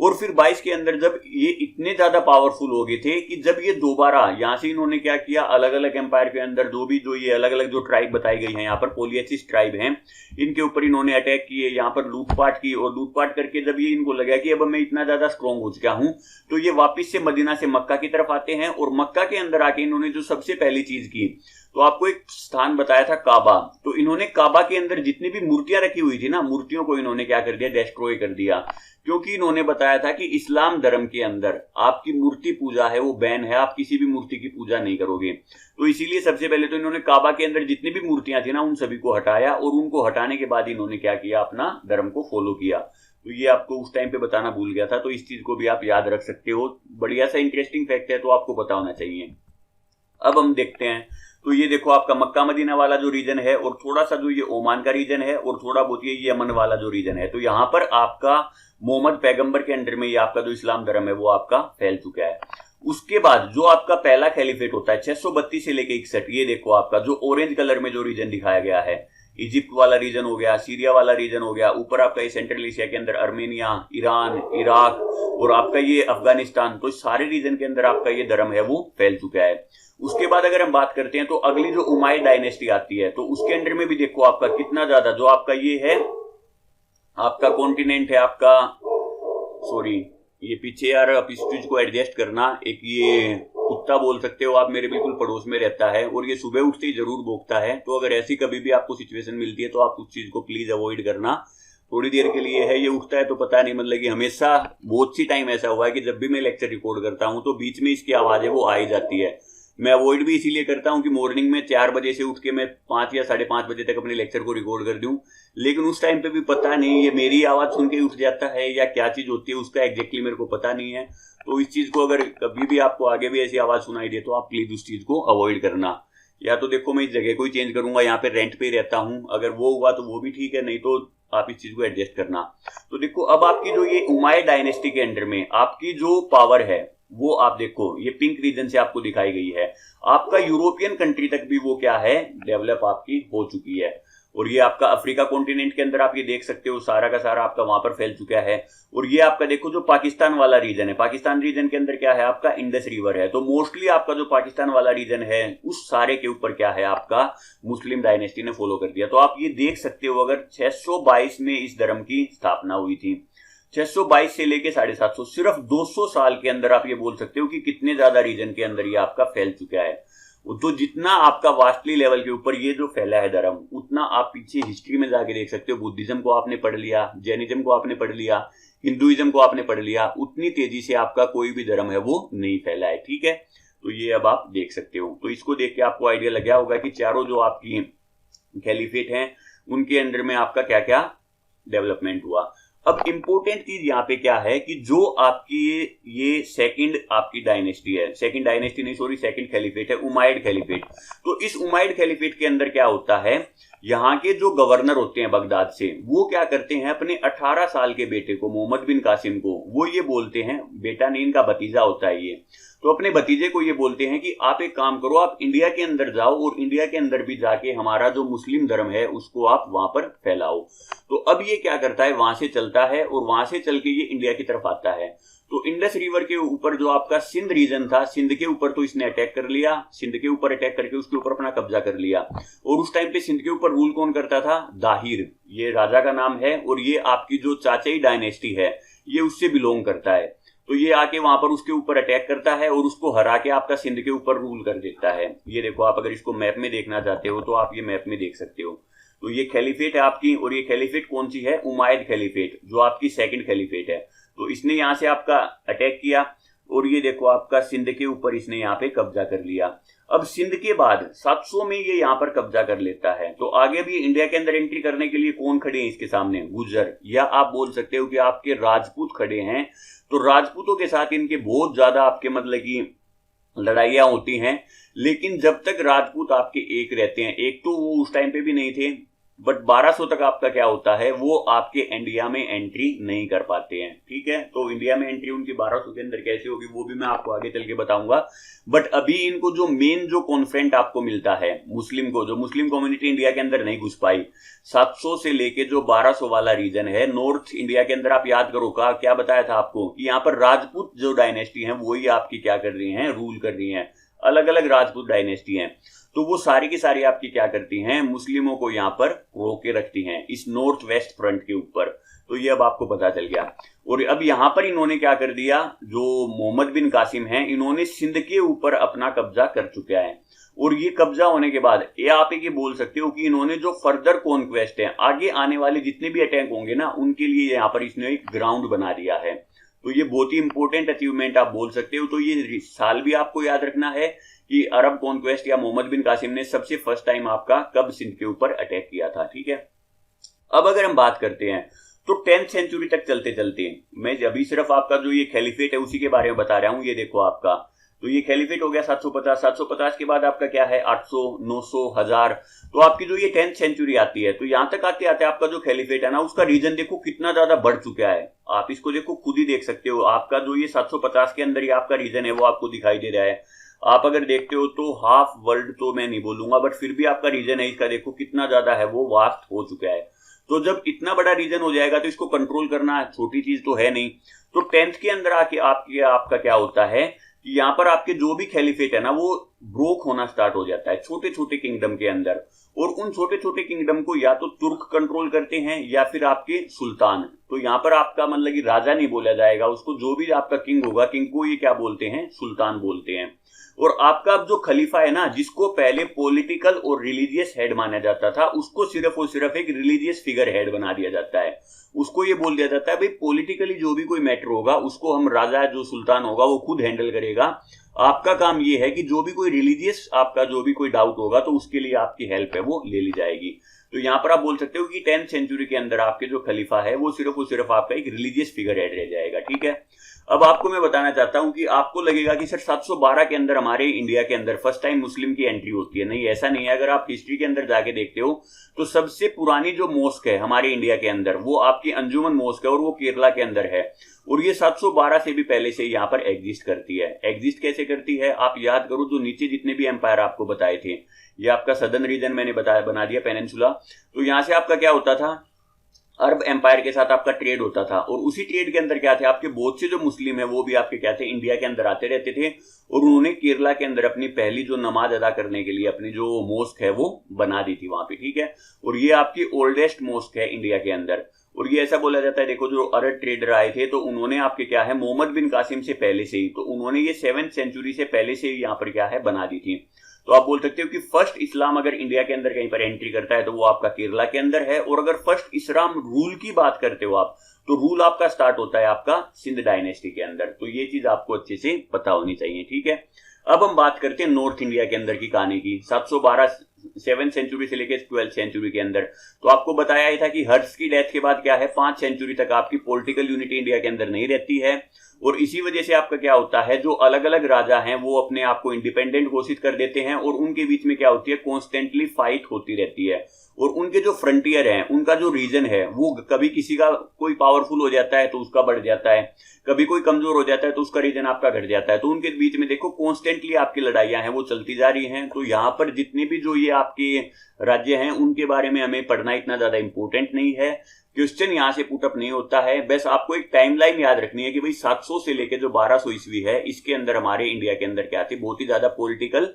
और फिर 22 के अंदर जब ये इतने ज्यादा पावरफुल हो गए थे कि जब ये दोबारा यहां से इन्होंने क्या किया, अलग अलग एम्पायर के अंदर जो ये अलग अलग जो ट्राइब बताई गई है यहाँ पर, पोलियसिस ट्राइब हैं, इनके ऊपर इन्होंने अटैक किए, यहाँ पर लूटपाट की, और लूटपाट करके जब ये इनको लगा कि अब मैं इतना ज्यादा स्ट्रॉन्ग हो चुका हूं, तो ये वापिस से मदीना से मक्का की तरफ आते हैं। और मक्का के अंदर आके इन्होंने जो सबसे पहली चीज की, तो आपको एक स्थान बताया था काबा, तो इन्होंने काबा के अंदर जितनी भी मूर्तियां रखी हुई थी ना, मूर्तियों को इन्होंने क्या कर दिया, डिस्ट्रॉय कर दिया, क्योंकि इन्होंने बताया था कि इस्लाम धर्म के अंदर आपकी मूर्ति पूजा है वो बैन है, आप किसी भी मूर्ति की पूजा नहीं करोगे। तो इसीलिए सबसे पहले तो इन्होंने काबा के अंदर जितनी भी मूर्तियां थी ना, उन सभी को हटाया, और उनको हटाने के बाद इन्होंने क्या किया, अपना धर्म को फॉलो किया। तो ये आपको उस टाइम पे बताना भूल गया था, तो इस चीज को भी आप याद रख सकते हो, बढ़िया सा इंटरेस्टिंग फैक्ट है, तो आपको पता होना चाहिए। अब हम देखते हैं, तो ये देखो आपका मक्का मदीना वाला जो रीजन है, और थोड़ा सा जो ये ओमान का रीजन है, और थोड़ा बहुत ये यमन वाला जो रीजन है, तो यहाँ पर आपका मोहम्मद पैगंबर के अंडर में ये आपका जो इस्लाम धर्म है वो आपका फैल चुका है। उसके बाद जो आपका पहला कैलिफेट होता है 632 से लेके 61, ये देखो आपका जो ऑरेंज कलर में जो रीजन दिखाया गया है, इजिप्ट वाला रीजन हो गया, सीरिया वाला रीजन हो गया, ऊपर आपका ये सेंट्रल एशिया के अंदर अर्मेनिया, ईरान, इराक, और आपका ये अफगानिस्तान, तो सारे रीजन के अंदर आपका ये धर्म है वो फैल चुका है। उसके बाद अगर हम बात करते हैं तो अगली जो उमायद डायनेस्टी आती है, तो उसके अंदर में भी देखो आपका कितना ज्यादा, जो आपका ये है आपका कॉन्टिनेंट है आपका, सॉरी ये पीछे यार, आप इस चीज को एडजस्ट करना, एक ये कुत्ता बोल सकते हो आप, मेरे बिल्कुल पड़ोस में रहता है, और ये सुबह उठते ही जरूर भौंकता है, तो अगर ऐसी कभी भी आपको सिचुएशन मिलती है तो आप उस चीज को प्लीज अवॉइड करना। थोड़ी देर के लिए है, ये उठता है तो पता नहीं, मतलब कि हमेशा बहुत सी टाइम ऐसा हुआ है कि जब भी मैं लेक्चर रिकॉर्ड करता हूं तो बीच में इसकी आवाज है वो आ ही जाती है। मैं अवॉइड भी इसीलिए करता हूं कि मॉर्निंग में 4 बजे से उठ के मैं 5 या 5:30 बजे तक अपने लेक्चर को रिकॉर्ड कर दूं, लेकिन उस टाइम पे भी पता नहीं ये मेरी आवाज सुन के उठ जाता है या क्या चीज होती है, उसका एग्जैक्टली मेरे को पता नहीं है। तो इस चीज को अगर कभी भी आपको आगे भी ऐसी आवाज सुनाई दे तो आप प्लीज उस चीज को अवॉइड करना। या तो देखो मैं इस जगह को ही चेंज करूंगा, यहाँ पे रेंट पे रहता हूँ, अगर वो हुआ तो वो भी ठीक है, नहीं तो आप इस चीज को एडजस्ट करना। तो देखो अब आपकी जो ये उमायद डायनेस्टी के अंडर में आपकी जो पावर है वो आप देखो, ये पिंक रीजन से आपको दिखाई गई है, आपका यूरोपियन कंट्री तक भी वो क्या है, डेवलप आपकी हो चुकी है। और ये आपका अफ्रीका कॉन्टिनेंट के अंदर आप ये देख सकते हो, सारा का सारा आपका वहां पर फैल चुका है। और ये आपका देखो जो पाकिस्तान वाला रीजन है, पाकिस्तान रीजन के अंदर क्या है आपका, इंडस रिवर है, तो मोस्टली आपका जो पाकिस्तान वाला रीजन है उस सारे के ऊपर क्या है आपका, मुस्लिम डायनेस्टी ने फॉलो कर दिया। तो आप ये देख सकते हो, अगर 622 में इस धर्म की स्थापना हुई थी, 622 से लेके 750, सिर्फ 200 साल के अंदर आप ये बोल सकते हो कि कितने ज्यादा रीजन के अंदर ये आपका फैल चुका है। तो जितना आपका वास्टली लेवल के ऊपर ये जो फैला है धर्म, उतना आप पीछे हिस्ट्री में जाके देख सकते हो, बुद्धिज्म को आपने पढ़ लिया, जैनिज्म को आपने पढ़ लिया, हिंदुइज्म को आपने पढ़ लिया, उतनी तेजी से आपका कोई भी धर्म है वो नहीं फैला है। ठीक है, तो ये अब आप देख सकते हो। तो इसको देख के आपको आइडिया लग गया होगा कि चारों जो आपकी कैलिफेट हैं उनके अंडर में आपका क्या क्या डेवलपमेंट हुआ। अब इंपॉर्टेंट चीज यहाँ पे क्या है कि जो आपकी ये सेकंड आपकी डायनेस्टी है, सेकंड डायनेस्टी नहीं सॉरी सेकंड खलीफेट है, उमायद खलीफेट। तो इस उमायद खलीफेट के अंदर क्या होता है, यहाँ के जो गवर्नर होते हैं बगदाद से, वो क्या करते हैं, अपने 18 साल के बेटे को, मोहम्मद बिन कासिम को, वो ये बोलते हैं, बेटा नहीं इनका भतीजा होता है ये, तो अपने भतीजे को ये बोलते हैं कि आप एक काम करो, आप इंडिया के अंदर जाओ और इंडिया के अंदर भी जाके हमारा जो मुस्लिम धर्म है उसको आप वहां पर फैलाओ। तो अब ये क्या करता है, वहां से चलता है और वहां से चल के ये इंडिया की तरफ आता है। तो इंडस रिवर के ऊपर जो आपका सिंध रीजन था, सिंध के ऊपर तो इसने अटैक कर लिया, सिंध के ऊपर अटैक करके उसके ऊपर अपना कब्जा कर लिया। और उस टाइम पे सिंध के ऊपर रूल कौन करता था, दाहिर, ये राजा का नाम है, और ये आपकी जो चाचाई डायनेस्टी है ये उससे बिलोंग करता है। तो ये आके वहां पर उसके ऊपर अटैक करता है और उसको हरा के आपका सिंध के ऊपर रूल कर देता है। ये देखो, आप अगर इसको मैप में देखना चाहते हो तो आप ये मैप में देख सकते हो। तो ये खलीफेट है आपकी, और ये खलीफेट कौन सी है, उमायद खलीफेट, जो आपकी सेकंड खलीफेट है। तो इसने यहां से आपका अटैक किया और ये देखो आपका सिंध के ऊपर इसने यहाँ पे कब्जा कर लिया। अब सिंध के बाद 700 में ये यहाँ पर कब्जा कर लेता है। तो आगे भी इंडिया के अंदर एंट्री करने के लिए कौन खड़े हैं इसके सामने, गुर्जर, या आप बोल सकते हो कि आपके राजपूत खड़े हैं। तो राजपूतों के साथ इनके बहुत ज्यादा आपके मतलब की लड़ाइयां होती हैं, लेकिन जब तक राजपूत आपके एक रहते हैं, एक तो वो उस टाइम पे भी नहीं थे, बट 1200 तक आपका क्या होता है, वो आपके इंडिया में एंट्री नहीं कर पाते हैं। ठीक है, तो इंडिया में एंट्री उनकी 1200 के अंदर कैसे होगी वो भी मैं आपको आगे चल के बताऊंगा। बट अभी इनको जो मेन जो कॉन्फ्रेंट आपको मिलता है मुस्लिम को, जो मुस्लिम कम्युनिटी इंडिया के अंदर नहीं घुस पाई, 700 से लेके जो 1200 वाला रीजन है नॉर्थ इंडिया के अंदर, आप याद करो का क्या बताया था आपको कि यहाँ पर राजपूत जो डायनेस्टी है वही आपकी क्या कर रही है, रूल कर रही है। अलग अलग राजपूत डायनेस्टी हैं, तो वो सारी की सारी आपकी क्या करती हैं, मुस्लिमों को यहाँ पर रोके रखती हैं इस नॉर्थ वेस्ट फ्रंट के ऊपर। तो ये अब आपको पता चल गया। और अब यहाँ पर इन्होंने क्या कर दिया, जो मोहम्मद बिन कासिम हैं, इन्होंने सिंध के ऊपर अपना कब्जा कर चुका है। और ये कब्जा होने के बाद ये आप ये बोल सकते हो कि इन्होंने जो फर्दर कॉन्क्वेस्ट है, आगे आने वाले जितने भी अटैक होंगे ना, उनके लिए यहाँ पर इसने एक ग्राउंड बना दिया है। तो ये बहुत ही इंपॉर्टेंट अचीवमेंट आप बोल सकते हो। तो ये साल भी आपको याद रखना है कि अरब कॉन्क्वेस्ट या मोहम्मद बिन कासिम ने सबसे फर्स्ट टाइम आपका कब सिंध के ऊपर अटैक किया था। ठीक है, अब अगर हम बात करते हैं तो 10th सेंचुरी तक चलते चलते, मैं अभी सिर्फ आपका जो ये खलीफेट है उसी के बारे में बता रहा हूं। ये देखो आपका, तो ये खलीफेट हो गया 750 के बाद आपका क्या है 800, 900, 1000। तो आपकी जो ये 10th सेंचुरी आती है, तो यहां तक आते आते आपका जो खलीफेट है ना, उसका रीजन देखो कितना ज्यादा बढ़ चुका है। आप इसको देखो खुद ही देख सकते हो। आपका जो ये 750 के अंदर ही आपका रीजन है वो आपको दिखाई दे रहा है। आप अगर देखते हो तो हाफ वर्ल्ड तो मैं नहीं बोलूंगा, बट फिर भी आपका रीजन है इसका देखो कितना ज्यादा है, वो वास्ट हो चुका है। तो जब इतना बड़ा रीजन हो जाएगा तो इसको कंट्रोल करना छोटी चीज तो है नहीं। तो 10th के अंदर आके आपका क्या होता है कि यहाँ पर आपके जो भी खलीफेट है ना, वो ब्रोक होना स्टार्ट हो जाता है छोटे छोटे किंगडम के अंदर। और उन छोटे छोटे किंगडम को या तो तुर्क कंट्रोल करते हैं या फिर आपके सुल्तान। तो यहाँ पर आपका मतलब कि राजा नहीं बोला जाएगा उसको, जो भी आपका किंग होगा, किंग को ये क्या बोलते हैं, सुल्तान बोलते हैं। और आपका अब जो खलीफा है ना, जिसको पहले पॉलिटिकल और रिलीजियस हेड माना जाता था, उसको सिर्फ और सिर्फ एक रिलीजियस फिगर हेड बना दिया जाता है। उसको ये बोल दिया जाता है भाई पॉलिटिकली जो भी कोई मैटर होगा उसको हम राजा जो सुल्तान होगा वो खुद हैंडल करेगा। आपका काम ये है कि जो भी कोई रिलीजियस आपका जो भी कोई डाउट होगा तो उसके लिए आपकी हेल्प है वो ले ली जाएगी। तो यहाँ पर आप बोल सकते हो कि 10th सेंचुरी के अंदर आपके जो खलीफा है वो सिर्फ और सिर्फ आपका एक रिलीजियस फिगर हेड रह जाएगा। ठीक है, अब आपको मैं बताना चाहता हूं कि आपको लगेगा कि सर 712 के अंदर हमारे इंडिया के अंदर फर्स्ट टाइम मुस्लिम की एंट्री होती है। नहीं, ऐसा नहीं है। अगर आप हिस्ट्री के अंदर जाके देखते हो तो सबसे पुरानी जो मोस्क है हमारे इंडिया के अंदर वो आपकी अंजुमन मोस्क है, और वो केरला के अंदर है। और ये 712 से भी पहले से यहाँ पर एग्जिस्ट करती है। एग्जिस्ट कैसे करती है आप याद करो, जो नीचे जितने भी एम्पायर आपको बताए थे, ये आपका सदर्न रीजन मैंने बना दिया, पेनिनसुला। तो यहां से आपका क्या होता था, अरब एम्पायर के साथ आपका ट्रेड होता था। और उसी ट्रेड के अंदर क्या थे, आपके बहुत से जो मुस्लिम है वो भी आपके क्या थे, इंडिया के अंदर आते रहते थे। और उन्होंने केरला के अंदर अपनी पहली जो नमाज अदा करने के लिए अपनी जो मोस्क है वो बना दी थी वहां पे। ठीक है, और ये आपकी ओल्डेस्ट मोस्क है इंडिया के अंदर। और ये ऐसा बोला जाता है, देखो जो अरब ट्रेडर आए थे तो उन्होंने आपके क्या है, मोहम्मद बिन कासिम से पहले से ही, तो उन्होंने ये 7th सेंचुरी से पहले से ही यहाँ पर क्या है बना दी थी। तो आप बोल सकते हो कि फर्स्ट इस्लाम अगर इंडिया के अंदर कहीं पर एंट्री करता है तो वो आपका केरला के अंदर है। और अगर फर्स्ट इस्लाम रूल की बात करते हो आप, तो रूल आपका स्टार्ट होता है आपका सिंध डायनेस्टी के अंदर। तो ये चीज आपको अच्छे से पता होनी चाहिए। ठीक है, अब हम बात करते हैं नॉर्थ इंडिया के अंदर की कहानी की। 712 7th सेंचुरी से लेकर 12th सेंचुरी के अंदर तो आपको बताया ही था कि हर्ष की डेथ के बाद क्या है, 5 सेंचुरी तक आपकी पॉलिटिकल यूनिटी इंडिया के अंदर नहीं रहती है। और इसी वजह से आपका क्या होता है, जो अलग अलग राजा हैं वो अपने आप को इंडिपेंडेंट घोषित कर देते हैं। और उनके बीच में क्या होती है, कॉन्स्टेंटली फाइट होती रहती है। और उनके जो फ्रंटियर हैं, उनका जो रीजन है, वो कभी किसी का कोई पावरफुल हो जाता है तो उसका बढ़ जाता है, कभी कोई कमजोर हो जाता है तो उसका रीजन आपका घट जाता है। तो उनके बीच में देखो कॉन्स्टेंटली आपकी लड़ाइयां हैं वो चलती जा रही हैं। तो यहाँ पर जितने भी जो ये आपके राज्य हैं उनके बारे में हमें पढ़ना इतना ज्यादा इंपॉर्टेंट नहीं है। क्वेश्चन यहाँ से पुटअप नहीं होता है। बस आपको एक टाइमलाइन याद रखनी है कि भाई 700 से लेकर जो 1200 ईस्वी है, इसके अंदर हमारे इंडिया के अंदर क्या थी, बहुत ही ज्यादा पॉलिटिकल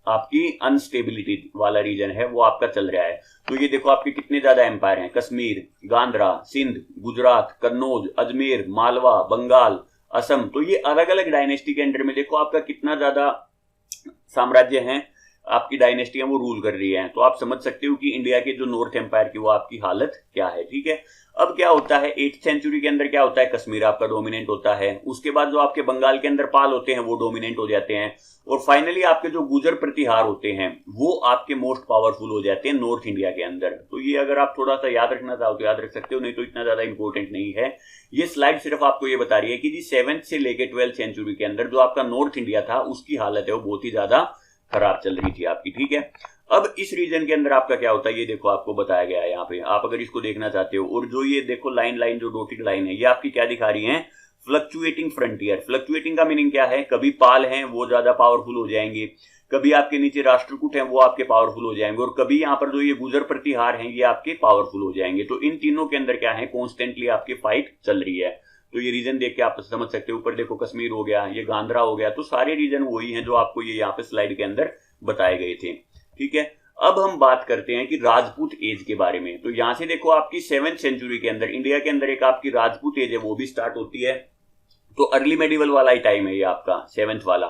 आपकी अनस्टेबिलिटी वाला रीजन है वो आपका चल रहा है। तो ये देखो आपके कितने ज्यादा एम्पायर हैं, कश्मीर, गांधरा, सिंध, गुजरात, कन्नौज, अजमेर, मालवा, बंगाल, असम। तो ये अलग अलग डायनेस्टी के अंडर में देखो आपका कितना ज्यादा साम्राज्य हैं, आपकी डायनेस्टियां वो रूल कर रही है। तो आप समझ सकते हो कि इंडिया के जो नॉर्थ एम्पायर की वो आपकी हालत क्या है। ठीक है, अब क्या होता है 8th सेंचुरी के अंदर क्या होता है, कश्मीर आपका डोमिनेंट होता है। उसके बाद जो आपके बंगाल के अंदर पाल होते हैं वो डोमिनेंट हो जाते हैं। और फाइनली आपके जो गुजर प्रतिहार होते हैं वो आपके मोस्ट पावरफुल हो जाते हैं नॉर्थ इंडिया के अंदर। तो ये अगर आप थोड़ा सा याद रखना चाहो तो याद रख सकते हो, नहीं तो इतना ज्यादा इंपॉर्टेंट नहीं है। ये स्लाइड सिर्फ आपको ये बता रही है कि जी 7th से लेकर 12th सेंचुरी के अंदर जो आपका नॉर्थ इंडिया था उसकी हालत है वो बहुत ही ज्यादा खराब चल रही थी आपकी, ठीक है। अब इस रीजन के अंदर आपका क्या होता है, ये देखो आपको बताया गया है यहाँ पे, आप अगर इसको देखना चाहते हो, और जो ये देखो लाइन जो डॉटेड लाइन है, ये आपकी क्या दिखा रही है, फ्लक्चुएटिंग फ्रंटियर। फ्लक्चुएटिंग का मीनिंग क्या है, कभी पाल हैं वो ज्यादा पावरफुल हो जाएंगे, कभी आपके नीचे राष्ट्रकूट हैं वो आपके पावरफुल हो जाएंगे, और कभी यहाँ पर जो ये गुजर प्रतिहार हैं ये आपके पावरफुल हो जाएंगे। तो इन तीनों के अंदर क्या है, कॉन्स्टेंटली आपकी फाइट चल रही है। तो ये रीजन देख के आप समझ सकते हो, ऊपर देखो कश्मीर हो गया, ये गांधरा हो गया, तो सारे रीजन वही हैं जो आपको ये यहाँ पे स्लाइड के अंदर बताए गए थे, ठीक है। अब हम बात करते हैं कि राजपूत एज के बारे में। तो यहां से देखो आपकी 7th सेंचुरी के अंदर इंडिया के अंदर एक आपकी राजपूत एज है वो भी स्टार्ट होती है। तो अर्ली मेडिवल वाला ही टाइम है ये आपका 7th वाला।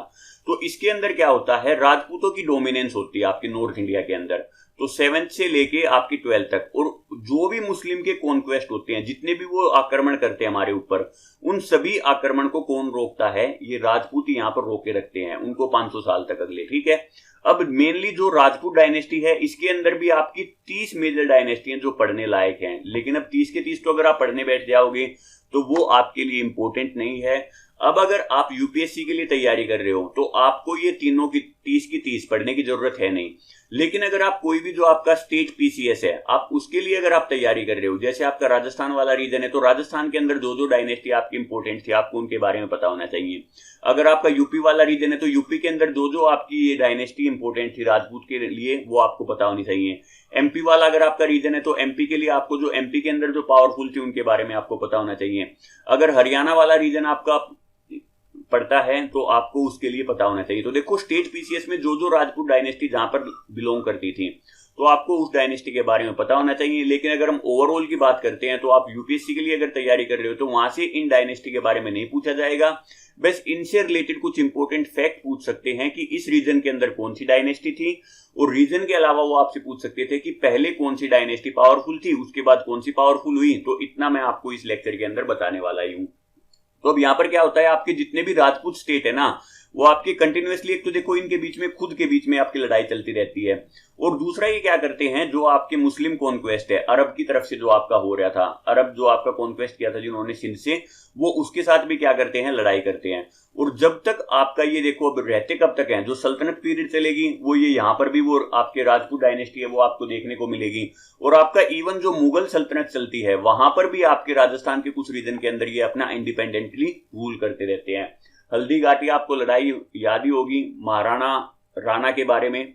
तो इसके अंदर क्या होता है, राजपूतों की डोमिनेंस होती है आपके नॉर्थ इंडिया के अंदर। तो 7th से लेके आपकी 12th तक, और जो भी मुस्लिम के कॉन्क्वेस्ट होते हैं, जितने भी वो आक्रमण करते हैं हमारे ऊपर, उन सभी आक्रमण को कौन रोकता है, ये राजपूत यहाँ पर रोके रखते हैं उनको 500 साल तक अगले, ठीक है। अब मेनली जो राजपूत डायनेस्टी है, इसके अंदर भी आपकी 30 मेजर डायनेस्टी हैं जो पढ़ने लायक हैं, लेकिन अब 30 के 30 तो अगर आप पढ़ने बैठ जाओगे तो वो आपके लिए इंपॉर्टेंट नहीं है। अब अगर आप यूपीएससी के लिए तैयारी कर रहे हो तो आपको ये तीनों की 30 की 30 पढ़ने की जरूरत है नहीं। लेकिन अगर आप कोई भी जो आपका स्टेट पीसीएस है, आप उसके लिए अगर आप तैयारी कर रहे हो, जैसे आपका राजस्थान वाला रीजन है, तो राजस्थान के अंदर जो डायनेस्टी आपकी इंपॉर्टेंट थी आपको उनके बारे में पता होना चाहिए। अगर आपका यूपी वाला रीजन है तो यूपी के अंदर जो आपकी ये डायनेस्टी इंपॉर्टेंट थी राजपूत के लिए, वो आपको पता होनी चाहिए। एमपी वाला अगर आपका रीजन है तो एमपी के लिए आपको जो एमपी के अंदर जो पावरफुल थी उनके बारे में आपको पता होना चाहिए। अगर हरियाणा वाला रीजन आपका पड़ता है तो आपको उसके लिए पता होना चाहिए। तो देखो स्टेट पीसीएस में जो राजपूत डायनेस्टी जहां पर बिलोंग करती थी, तो आपको उस डायनेस्टी के बारे में पता होना चाहिए। लेकिन अगर हम ओवरऑल की बात करते हैं तो आप यूपीएससी के लिए अगर तैयारी कर रहे हो तो वहां से इन डायनेस्टी के बारे में नहीं पूछा जाएगा, बस इनसे रिलेटेड कुछ इंपॉर्टेंट फैक्ट पूछ सकते हैं कि इस रीजन के अंदर कौन सी डायनेस्टी थी, और रीजन के अलावा वो आपसे पूछ सकते थे कि पहले कौन सी डायनेस्टी पावरफुल थी, उसके बाद कौन सी पावरफुल हुई। तो इतना मैं आपको इस लेक्चर के अंदर बताने वाला ही हूं। तो अब यहाँ पर क्या होता है, आपके जितने भी राजपूत स्टेट है ना, वो आपके कंटिन्यूअसली, एक तो देखो इनके बीच में खुद के बीच में आपकी लड़ाई चलती रहती है, और दूसरा ये क्या करते हैं, जो आपके मुस्लिम कॉन्क्वेस्ट है अरब की तरफ से जो आपका हो रहा था, अरब जो आपका कॉन्क्वेस्ट किया था जिन्होंने सिंध से, वो उसके साथ भी क्या करते हैं, लड़ाई करते हैं। और जब तक आपका ये देखो अब रहते कब तक है, जो सल्तनत पीरियड चलेगी वो ये यहाँ पर भी वो आपके राजपूत डायनेस्टी है वो आपको देखने को मिलेगी। और आपका इवन जो मुगल सल्तनत चलती है वहां पर भी आपके राजस्थान के कुछ रीजन के अंदर ये अपना इंडिपेंडेंटली रूल करते रहते हैं। हल्दी घाटी आपको लड़ाई याद ही होगी, महाराणा राणा के बारे में,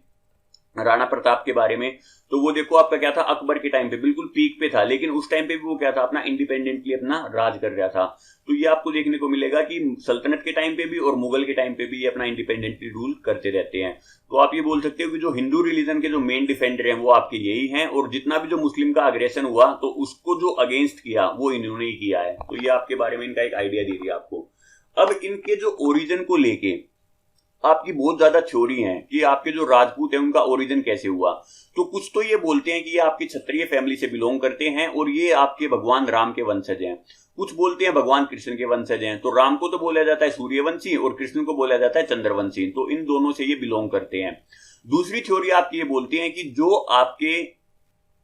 राणा प्रताप के बारे में। तो वो देखो आपका क्या था, अकबर के टाइम पे बिल्कुल पीक पे था, लेकिन उस टाइम पे भी वो क्या था, अपना इंडिपेंडेंटली अपना राज कर रहा था। तो ये आपको देखने को मिलेगा कि सल्तनत के टाइम पे भी और मुगल के टाइम पे भी ये अपना इंडिपेंडेंटली रूल करते रहते हैं। तो आप ये बोल सकते हो कि जो हिंदू रिलीजन के जो मेन डिफेंडर हैं वो आपके यही हैं, और जितना भी जो मुस्लिम का अग्रेशन हुआ तो उसको जो अगेंस्ट किया वो इन्होंने ही किया है। तो ये आपके बारे में इनका एक आइडिया दे दिया आपको। अब इनके जो ओरिजिन को लेके आपकी बहुत ज्यादा थ्योरी है कि आपके जो राजपूत है उनका ओरिजिन कैसे हुआ। तो कुछ तो ये बोलते हैं कि ये आपकी क्षत्रिय फैमिली से बिलोंग करते हैं और ये आपके भगवान राम के वंशज हैं। कुछ बोलते हैं भगवान कृष्ण के वंशज हैं। तो राम को तो बोला जाता है सूर्यवंशी और कृष्ण को बोला जाता है चंद्रवंशी। तो इन दोनों से ये बिलोंग करते हैं। दूसरी थ्योरी आपकी ये बोलती है कि जो आपके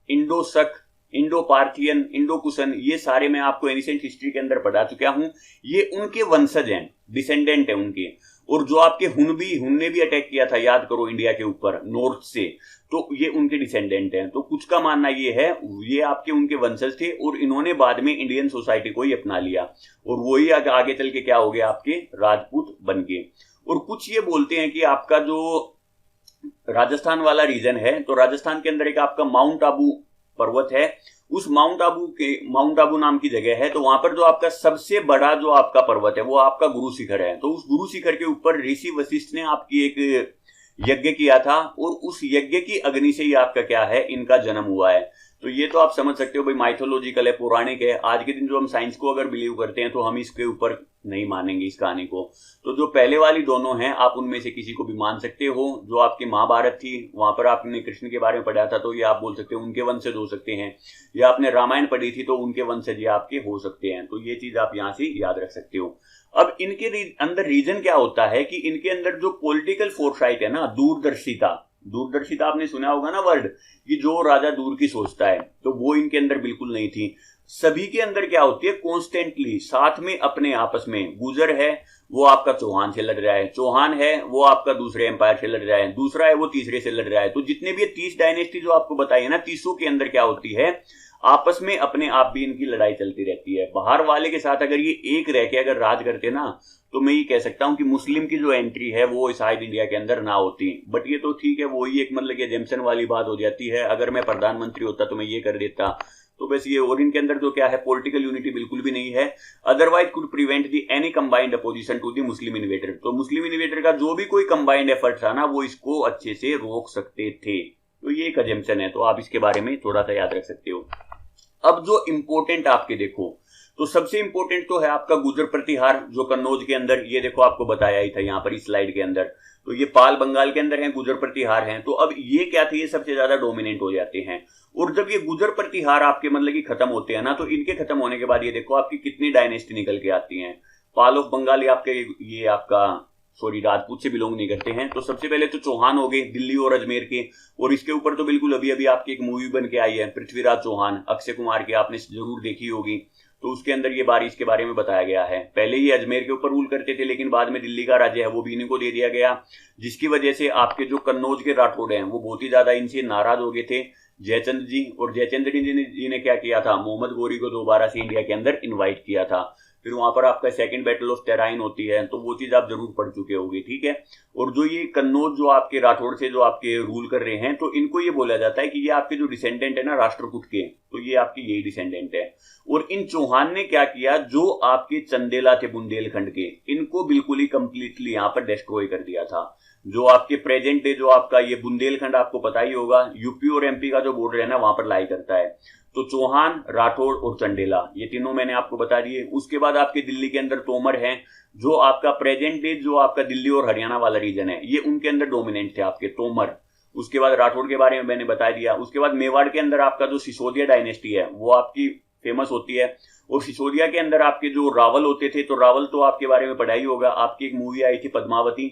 इंडो सक, इंडो पार्थियन, इंडो कुशन, ये सारे मैं आपको एनिसेंट हिस्ट्री के अंदर पढ़ा चुका हूं, ये उनके वंशज हैं, डिसेंडेंट है उनके। और जो आपके हुन ने भी अटैक किया था, याद करो, इंडिया के ऊपर नॉर्थ से, तो ये उनके डिसेंडेंट हैं। तो कुछ का मानना ये है ये आपके उनके वंशज थे और इन्होंने बाद में इंडियन सोसाइटी को ही अपना लिया और वही आगे चल के क्या हो गया, आपके राजपूत बन गए। और कुछ ये बोलते हैं कि आपका जो राजस्थान वाला रीजन है, तो राजस्थान के अंदर एक आपका माउंट आबू पर्वत है, उस माउंट आबू नाम की जगह है। तो वहां पर जो आपका सबसे बड़ा जो आपका पर्वत है वो आपका गुरु शिखर है। तो उस गुरु शिखर के ऊपर ऋषि वशिष्ठ ने आपकी एक यज्ञ किया था और उस यज्ञ की अग्नि से ही आपका क्या है, इनका जन्म हुआ है। तो ये तो आप समझ सकते हो भाई, माइथोलॉजिकल है, पौराणिक है। आज के दिन जो हम साइंस को अगर बिलीव करते हैं तो हम इसके ऊपर नहीं मानेंगे इस कहानी को। तो जो पहले वाली दोनों हैं, आप उनमें से किसी को भी मान सकते हो। जो आपकी महाभारत थी वहां पर आपने कृष्ण के बारे में पढ़ा था, तो ये आप बोल सकते हो उनके वंशज हो सकते हैं। या आपने रामायण पढ़ी थी तो उनके वंशज आपके हो सकते हैं। तो ये चीज आप यहाँ से याद रख सकते हो। अब इनके अंदर रीजन क्या होता है कि इनके अंदर जो पॉलिटिकल फोरसाइट है ना, दूरदर्शिता आपने सुना होगा ना वर्ड, कि जो राजा दूर की सोचता है, तो वो इनके अंदर बिल्कुल नहीं थी। सभी के अंदर क्या होती है, कॉन्स्टेंटली साथ में अपने आपस में, गुजर है वो आपका चौहान से लड़ रहा है, चौहान है वो आपका दूसरे एम्पायर से लड़ रहा है, दूसरा है वो तीसरे से लड़ रहा है। तो जितने भी 30 डायनेस्टी जो आपको बताई है ना, 30 के अंदर क्या होती है, आपस में अपने आप भी इनकी लड़ाई चलती रहती है। बाहर वाले के साथ अगर ये एक रह के अगर राज करते ना, तो मैं ये कह सकता हूं कि मुस्लिम की जो एंट्री है वो शायद इंडिया के अंदर ना होती। बट ये तो ठीक है, वो ही एक मतलब एजेम्पशन वाली बात हो जाती है, अगर मैं प्रधानमंत्री होता तो मैं ये कर देता। तो बस ये, और इनके अंदर जो क्या है, पॉलिटिकल यूनिटी बिल्कुल भी नहीं है। Otherwise could prevent the any combined opposition to the Muslim invader. तो मुस्लिम इन्वेटर का जो भी कोई कंबाइंड एफर्ट था ना, वो इसको अच्छे से रोक सकते थे। तो ये एक अजम्पशन है, तो आप इसके बारे में थोड़ा सा याद रख सकते हो। अब जो इंपॉर्टेंट आपके देखो, तो सबसे इंपॉर्टेंट तो है आपका गुजर प्रतिहार, जो कन्नौज के अंदर, ये देखो आपको बताया ही था यहाँ पर इस स्लाइड के अंदर। तो ये पाल बंगाल के अंदर है, गुजर प्रतिहार हैं। तो अब ये क्या थे, ये सबसे ज्यादा डोमिनेंट हो जाते हैं। और जब ये गुजर प्रतिहार आपके मतलब कि खत्म होते हैं ना, तो इनके खत्म होने के बाद ये देखो आपकी कितनी डायनेस्टी निकल के आती हैं। पाल ऑफ बंगाल ये आपका सॉरी राजपूत से बिलोंग नहीं करते हैं। तो सबसे पहले तो चौहान हो गए दिल्ली और अजमेर के, और इसके ऊपर तो बिल्कुल अभी अभी आपकी एक मूवी बन के आई है पृथ्वीराज चौहान, अक्षय कुमार की, आपने जरूर देखी होगी। तो उसके अंदर ये बारिश के बारे में बताया गया है। पहले ये अजमेर के ऊपर रूल करते थे, लेकिन बाद में दिल्ली का राज्य है वो भी इन्हीं को दे दिया गया, जिसकी वजह से आपके जो कन्नौज के राठौड़ हैं वो बहुत ही ज्यादा इनसे नाराज हो गए थे, जयचंद जी। और जयचंद जी ने क्या किया था, मोहम्मद गौरी को दोबारा से इंडिया के अंदर इन्वाइट किया था। फिर वहां पर आपका सेकंड बैटल ऑफ टेराइन होती है, तो वो चीज आप जरूर पढ़ चुके होंगे, ठीक है। और जो ये कन्नौज जो आपके राठौड़ से जो आपके रूल कर रहे हैं, तो इनको ये बोला जाता है कि ये आपके जो डिसेंडेंट है ना राष्ट्रकूट के, तो ये आपकी यही डिसेंडेंट है। और इन चौहान ने क्या किया, जो आपके चंदेला थे बुंदेलखंड के, इनको बिल्कुल ही कंप्लीटली यहाँ पर डिस्ट्रॉय कर दिया था। जो आपके प्रेजेंट डे जो आपका ये बुंदेलखंड, आपको पता ही होगा यूपी और एमपी का जो बॉर्डर है ना, वहां पर लाई करता है। तो चौहान, राठौड़ और चंडेला, ये तीनों मैंने आपको बता दिए। उसके बाद आपके दिल्ली के अंदर तोमर हैं, जो आपका प्रेजेंट डे जो आपका दिल्ली और हरियाणा वाला रीजन है, ये उनके अंदर डोमिनेंट थे आपके तोमर। उसके बाद राठौड़ के बारे में मैंने बता दिया। उसके बाद मेवाड़ के अंदर आपका जो सिसोदिया डायनेस्टी है वो आपकी फेमस होती है। और सिसोदिया के अंदर आपके जो रावल होते थे, तो रावल तो आपके बारे में पढ़ा ही होगा, आपकी एक मूवी आई थी पद्मावती,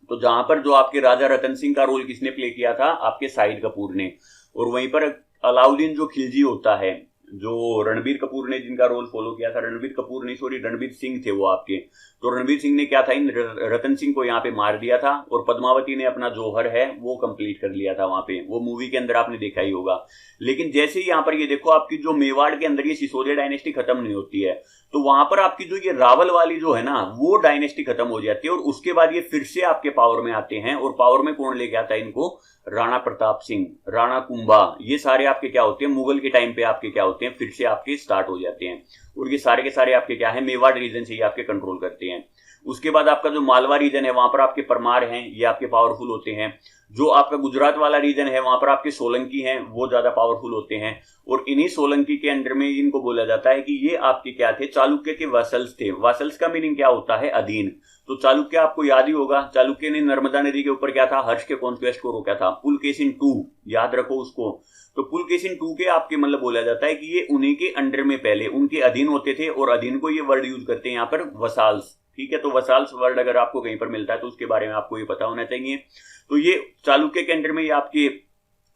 तो जहां पर जो आपके राजा रतन सिंह का रोल किसने प्ले किया था, आपके शाहिद कपूर ने। और वहीं पर अलाउद्दीन जो खिलजी होता है, जो रणबीर कपूर ने जिनका रोल फॉलो किया था, रणबीर कपूर नहीं सॉरी रणबीर सिंह थे वो आपके। तो रणबीर सिंह ने क्या था, इन रतन सिंह को यहाँ पे मार दिया था, और पद्मावती ने अपना जौहर है वो कंप्लीट कर लिया था वहां पे, वो मूवी के अंदर आपने देखा ही होगा। लेकिन जैसे ही यहाँ पर ये देखो आपकी जो मेवाड़ के अंदर ये सिसोदिया डायनेस्टी खत्म नहीं होती है, तो वहां पर आपकी जो ये रावल वाली जो है ना, वो डायनेस्टी खत्म हो जाती है। और उसके बाद ये फिर से आपके पावर में आते हैं, और पावर में कौन लेके आता है इनको, राणा प्रताप सिंह, राणा कुंभा, ये सारे आपके क्या होते हैं, मुगल के टाइम पे आपके क्या होते हैं, फिर से आपके स्टार्ट हो जाते हैं। और ये सारे के सारे आपके क्या है, मेवाड़ रीजन से ही आपके कंट्रोल करते हैं। उसके बाद आपका जो मालवा रीजन है, वहां पर आपके परमार हैं, ये आपके पावरफुल होते हैं। जो आपका गुजरात वाला रीजन है, वहां पर आपके सोलंकी हैं, वो ज्यादा पावरफुल होते हैं। और इन्हीं सोलंकी के अंडर में इनको बोला जाता है कि ये आपके क्या थे, चालुक्य के वसल्स थे। वसल्स का मीनिंग क्या होता है, अधीन। तो चालुक्य आपको याद ही होगा, चालुक्य ने नर्मदा नदी के ऊपर क्या था, हर्ष के कॉन्क्वेस्ट को रोका था, पुलकेशिन 2, याद रखो उसको। तो पुलकेशिन 2 के आपके मतलब बोला जाता है कि ये उन्हीं के अंडर में पहले उनके अधीन होते थे, और अधीन को ये वर्ड यूज करते हैं यहाँ पर वसाल्स, ठीक है। तो वसाल्स वर्ड अगर आपको कहीं पर मिलता है तो उसके बारे में आपको ये पता होना चाहिए। तो ये चालुक्य के अंडर में ये आपके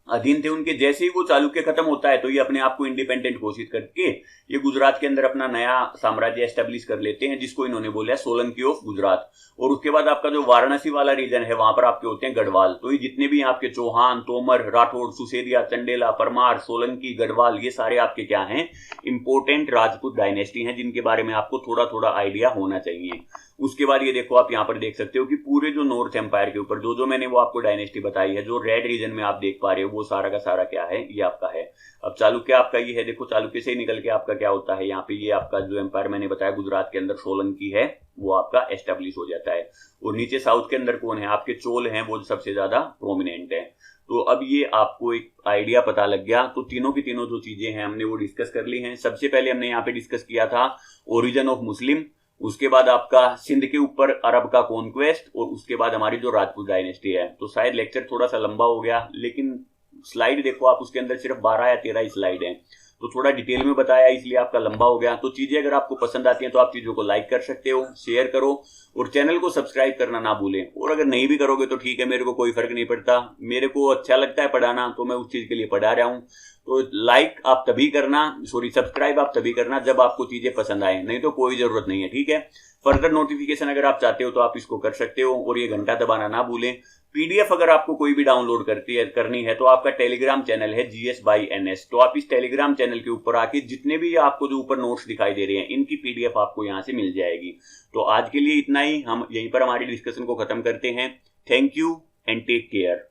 अधीन थे उनके। जैसे ही वो चालुक्य खत्म होता है, तो ये अपने आप को इंडिपेंडेंट घोषित करके ये गुजरात के अंदर अपना नया साम्राज्य एस्टेब्लिश कर लेते हैं, जिसको इन्होंने बोला सोलंकी ऑफ गुजरात। और उसके बाद आपका जो वाराणसी वाला रीजन है, वहां पर आपके होते हैं गढ़वाल। तो ये जितने भी आपके चौहान, तोमर, राठौड़, सुसेदिया, चंडेला, परमार, सोलंकी, गढ़वाल, ये सारे आपके क्या हैं, इंपोर्टेंट राजपूत डायनेस्टी हैं, जिनके बारे में आपको थोड़ा थोड़ा आइडिया होना चाहिए। उसके बाद ये देखो, आप यहाँ पर देख सकते हो कि पूरे जो नॉर्थ एम्पायर के ऊपर जो मैंने वो आपको डायनेस्टी बताई है, जो रेड रीजन में आप देख पा रहे हो, वो सारा का सारा क्या है, ये आपका है। अब चालुक्य आपका ये है, देखो चालुक्य से निकल के आपका क्या होता है, यहाँ पे ये आपका जो एम्पायर मैंने बताया गुजरात के अंदर सोलंकी है, वो आपका एस्टेब्लिश हो जाता है। और नीचे साउथ के अंदर कौन है, आपके चोल हैं, वो सबसे ज्यादा प्रोमिनेंट है। तो अब ये आपको एक आइडिया पता लग गया। तो तीनों की तीनों जो चीजें हैं हमने वो डिस्कस कर ली हैं। सबसे पहले हमने यहाँ पे डिस्कस किया था ओरिजिन ऑफ मुस्लिम, उसके बाद आपका सिंध के ऊपर अरब का कॉन्क्वेस्ट, और उसके बाद हमारी जो राजपूत डायनेस्टी है। तो शायद लेक्चर थोड़ा सा लंबा हो गया, लेकिन स्लाइड देखो आप, उसके अंदर सिर्फ 12 या 13 स्लाइड है। तो थोड़ा डिटेल में बताया इसलिए आपका लंबा हो गया। तो चीजें अगर आपको पसंद आती हैं तो आप चीजों को लाइक कर सकते हो, शेयर करो और चैनल को सब्सक्राइब करना ना भूलें। और अगर नहीं भी करोगे तो ठीक है, मेरे को कोई फर्क नहीं पड़ता, मेरे को अच्छा लगता है पढ़ाना तो मैं उस चीज के लिए पढ़ा रहा हूं। तो लाइक आप तभी करना, सब्सक्राइब आप तभी करना जब आपको चीजें पसंद आए, नहीं तो कोई जरूरत नहीं है, ठीक है। फर्दर नोटिफिकेशन अगर आप चाहते हो तो आप इसको कर सकते हो और ये घंटा दबाना ना भूलें। पीडीएफ अगर आपको कोई भी डाउनलोड करनी है तो आपका टेलीग्राम चैनल है GS by NS, तो आप इस टेलीग्राम चैनल के ऊपर आके जितने भी आपको जो ऊपर नोट्स दिखाई दे रहे हैं इनकी पीडीएफ आपको यहां से मिल जाएगी। तो आज के लिए इतना ही, हम यहीं पर हमारी डिस्कशन को खत्म करते हैं। Thank you and take care.